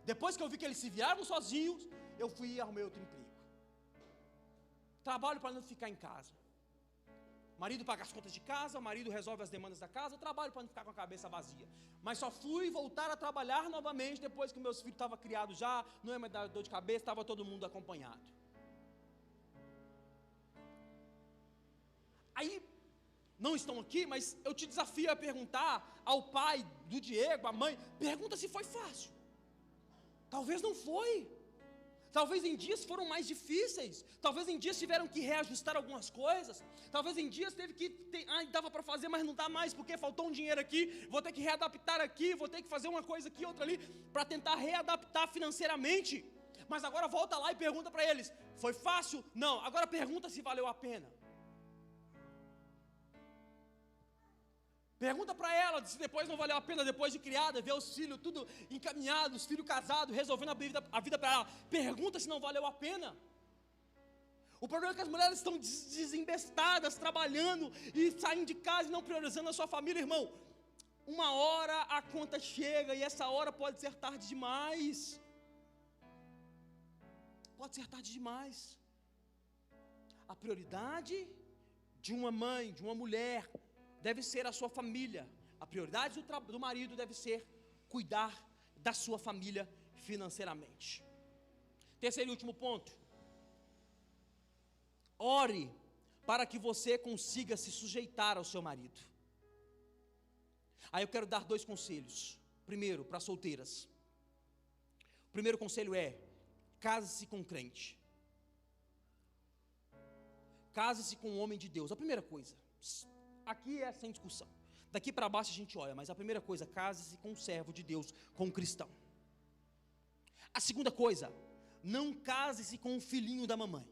Depois que eu vi que eles se viraram sozinhos, eu fui e arrumei outro emprego. Trabalho para não ficar em casa. Marido paga as contas de casa, o marido resolve as demandas da casa, eu trabalho para não ficar com a cabeça vazia. Mas só fui voltar a trabalhar novamente depois que meus filhos estavam criados já, não ia me dar dor de cabeça, estava todo mundo acompanhado. Aí, não estão aqui, mas eu te desafio a perguntar ao pai do Diego, à mãe, pergunta se foi fácil. Talvez não foi. Talvez em dias foram mais difíceis. Talvez em dias tiveram que reajustar algumas coisas. Talvez em dias teve que, dava para fazer, mas não dá mais, porque faltou um dinheiro aqui, vou ter que readaptar aqui, vou ter que fazer uma coisa aqui, outra ali, para tentar readaptar financeiramente. Mas agora volta lá e pergunta para eles, foi fácil? Não, agora pergunta se valeu a pena. Pergunta para ela se depois não valeu a pena, depois de criada, ver os filhos tudo encaminhados, filho casado, resolvendo a vida para ela. Pergunta se não valeu a pena. O problema é que as mulheres estão desembestadas, trabalhando e saindo de casa e não priorizando a sua família, irmão. Uma hora a conta chega e essa hora pode ser tarde demais. Pode ser tarde demais. A prioridade de uma mãe, de uma mulher, deve ser a sua família. A prioridade do marido deve ser cuidar da sua família financeiramente. Terceiro e último ponto: Ore para que você consiga se sujeitar ao seu marido. Aí eu quero dar 2 conselhos. Primeiro, para solteiras. O primeiro conselho é: case-se com um crente. Case-se com um homem de Deus. A primeira coisa. Aqui é sem discussão. Daqui para baixo a gente olha, mas a primeira coisa, case-se com um servo de Deus, com um cristão. A segunda coisa, não case-se com um filhinho da mamãe.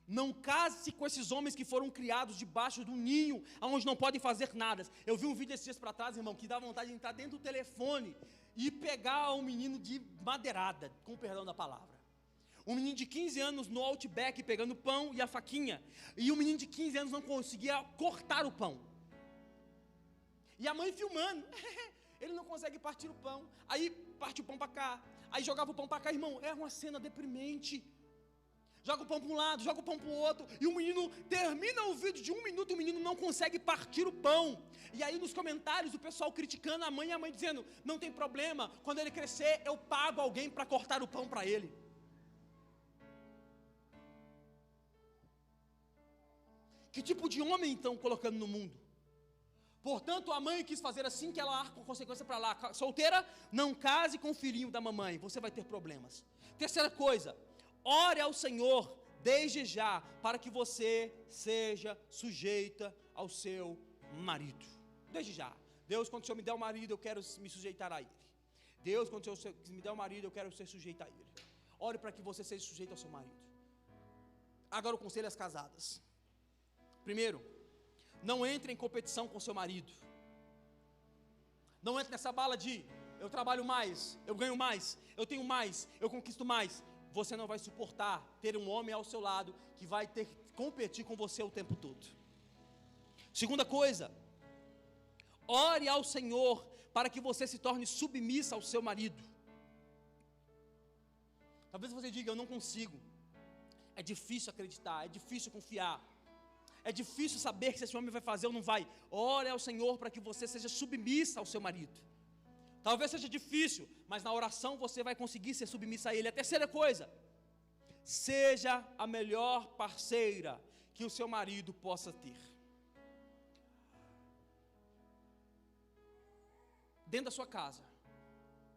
Não case-se com esses homens que foram criados debaixo de um ninho, onde não podem fazer nada. Eu vi um vídeo esses dias para trás, irmão, que dá vontade de entrar dentro do telefone e pegar um menino de madeirada, com perdão da palavra. Um menino de 15 anos no Outback pegando o pão e a faquinha. E o menino de 15 anos não conseguia cortar o pão. E a mãe filmando. Ele não consegue partir o pão. Aí parte o pão para cá. Aí jogava o pão para cá, irmão. É uma cena deprimente. Joga o pão para um lado, joga o pão para o outro. E o menino termina o vídeo de 1 minuto e o menino não consegue partir o pão. E aí nos comentários o pessoal criticando a mãe e a mãe dizendo: não tem problema, quando ele crescer eu pago alguém para cortar o pão para ele. Que tipo de homem estão colocando no mundo? Portanto, a mãe quis fazer assim, que ela arca com consequência para lá. Solteira, não case com o filhinho da mamãe, você vai ter problemas. Terceira coisa, ore ao Senhor desde já, para que você seja sujeita ao seu marido. Desde já. Deus, quando o Senhor me der um marido, eu quero me sujeitar a ele. Deus, quando o Senhor me der um marido, eu quero ser sujeita a ele. Ore para que você seja sujeito ao seu marido. Agora o conselho às casadas. Primeiro, não entre em competição com seu marido. Não entre nessa bala de eu trabalho mais, eu ganho mais, eu tenho mais, eu conquisto mais. Você não vai suportar ter um homem ao seu lado que vai ter que competir com você o tempo todo. Segunda coisa, ore ao Senhor para que você se torne submissa ao seu marido. Talvez você diga: eu não consigo. É difícil acreditar, é difícil confiar. É difícil saber se esse homem vai fazer ou não vai. Ore ao Senhor para que você seja submissa ao seu marido. Talvez seja difícil, mas na oração você vai conseguir ser submissa a ele. A terceira coisa, seja a melhor parceira que o seu marido possa ter. Dentro da sua casa,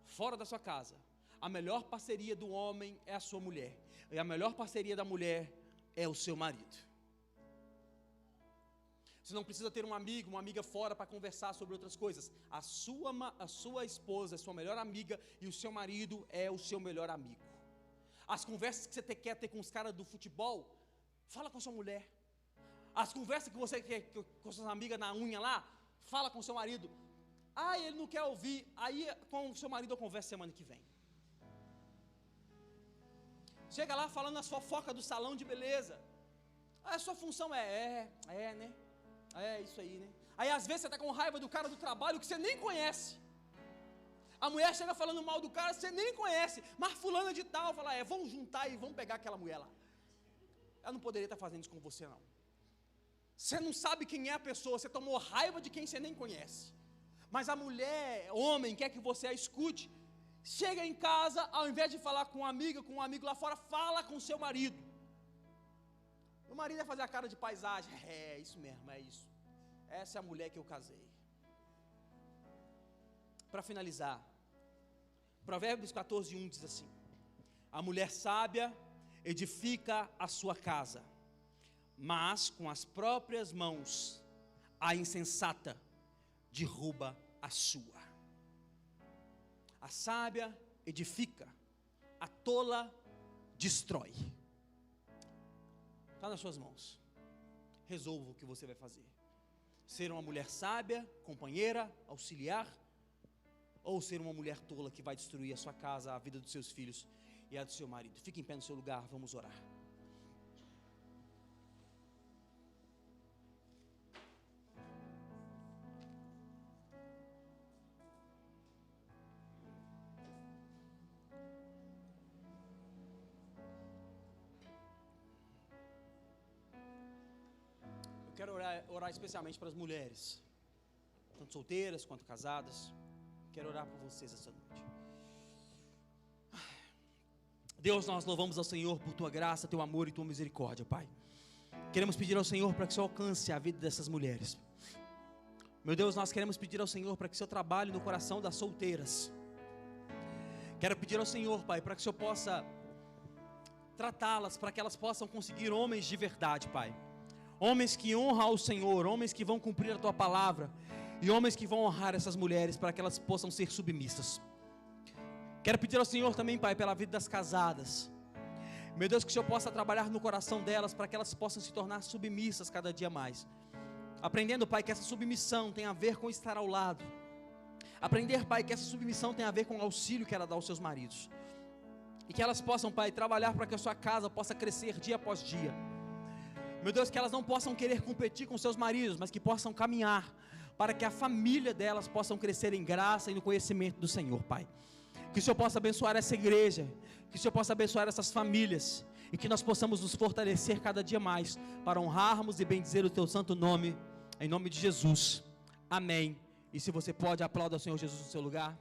fora da sua casa, a melhor parceria do homem é a sua mulher. E a melhor parceria da mulher é o seu marido. Você não precisa ter um amigo, uma amiga fora para conversar sobre outras coisas. A sua esposa é sua melhor amiga e o seu marido é o seu melhor amigo. As conversas que você quer ter com os caras do futebol, fala com sua mulher. As conversas que você quer com suas amigas na unha lá, fala com seu marido. Ah, ele não quer ouvir. Aí com o seu marido eu converso semana que vem. Chega lá falando as fofocas do salão de beleza. A sua função né? É isso aí, né? Aí às vezes você está com raiva do cara do trabalho que você nem conhece. A mulher chega falando mal do cara, você nem conhece. Mas fulana de tal, fala: vamos juntar e vamos pegar aquela mulher lá. Ela não poderia estar fazendo isso com você, não. Você não sabe quem é a pessoa, você tomou raiva de quem você nem conhece. Mas a mulher, homem, quer que você a escute. Chega em casa, ao invés de falar com uma amiga, com um amigo lá fora, fala com seu marido. O marido vai fazer a cara de paisagem. É isso mesmo, é isso. Essa é a mulher que eu casei. Para finalizar, Provérbios 14:1 diz assim: a mulher sábia edifica a sua casa, mas com as próprias mãos a insensata derruba a sua. A sábia edifica, a tola destrói. Está nas suas mãos. Resolva o que você vai fazer. Ser uma mulher sábia, companheira, auxiliar, ou ser uma mulher tola que vai destruir a sua casa, a vida dos seus filhos e a do seu marido. Fique em pé no seu lugar, vamos orar. Quero orar especialmente para as mulheres, tanto solteiras quanto casadas. Quero orar por vocês essa noite. Deus, nós louvamos ao Senhor por Tua graça, Teu amor e Tua misericórdia, Pai. Queremos pedir ao Senhor para que o Senhor alcance a vida dessas mulheres. Meu Deus, nós queremos pedir ao Senhor para que o Senhor trabalhe no coração das solteiras. Quero pedir ao Senhor, Pai, para que o Senhor possa tratá-las, para que elas possam conseguir homens de verdade, Pai. Homens que honram ao Senhor, homens que vão cumprir a Tua palavra, e homens que vão honrar essas mulheres, para que elas possam ser submissas. Quero pedir ao Senhor também, Pai, pela vida das casadas. Meu Deus, que o Senhor possa trabalhar no coração delas, para que elas possam se tornar submissas cada dia mais. Aprendendo, Pai, que essa submissão tem a ver com estar ao lado. Aprender, Pai, que essa submissão tem a ver com o auxílio que ela dá aos seus maridos. E que elas possam, Pai, trabalhar para que a sua casa possa crescer dia após dia. Meu Deus, que elas não possam querer competir com seus maridos, mas que possam caminhar para que a família delas possam crescer em graça e no conhecimento do Senhor, Pai. Que o Senhor possa abençoar essa igreja, que o Senhor possa abençoar essas famílias, e que nós possamos nos fortalecer cada dia mais, para honrarmos e bendizer o Teu santo nome, em nome de Jesus, amém. E se você pode, aplauda o Senhor Jesus no seu lugar.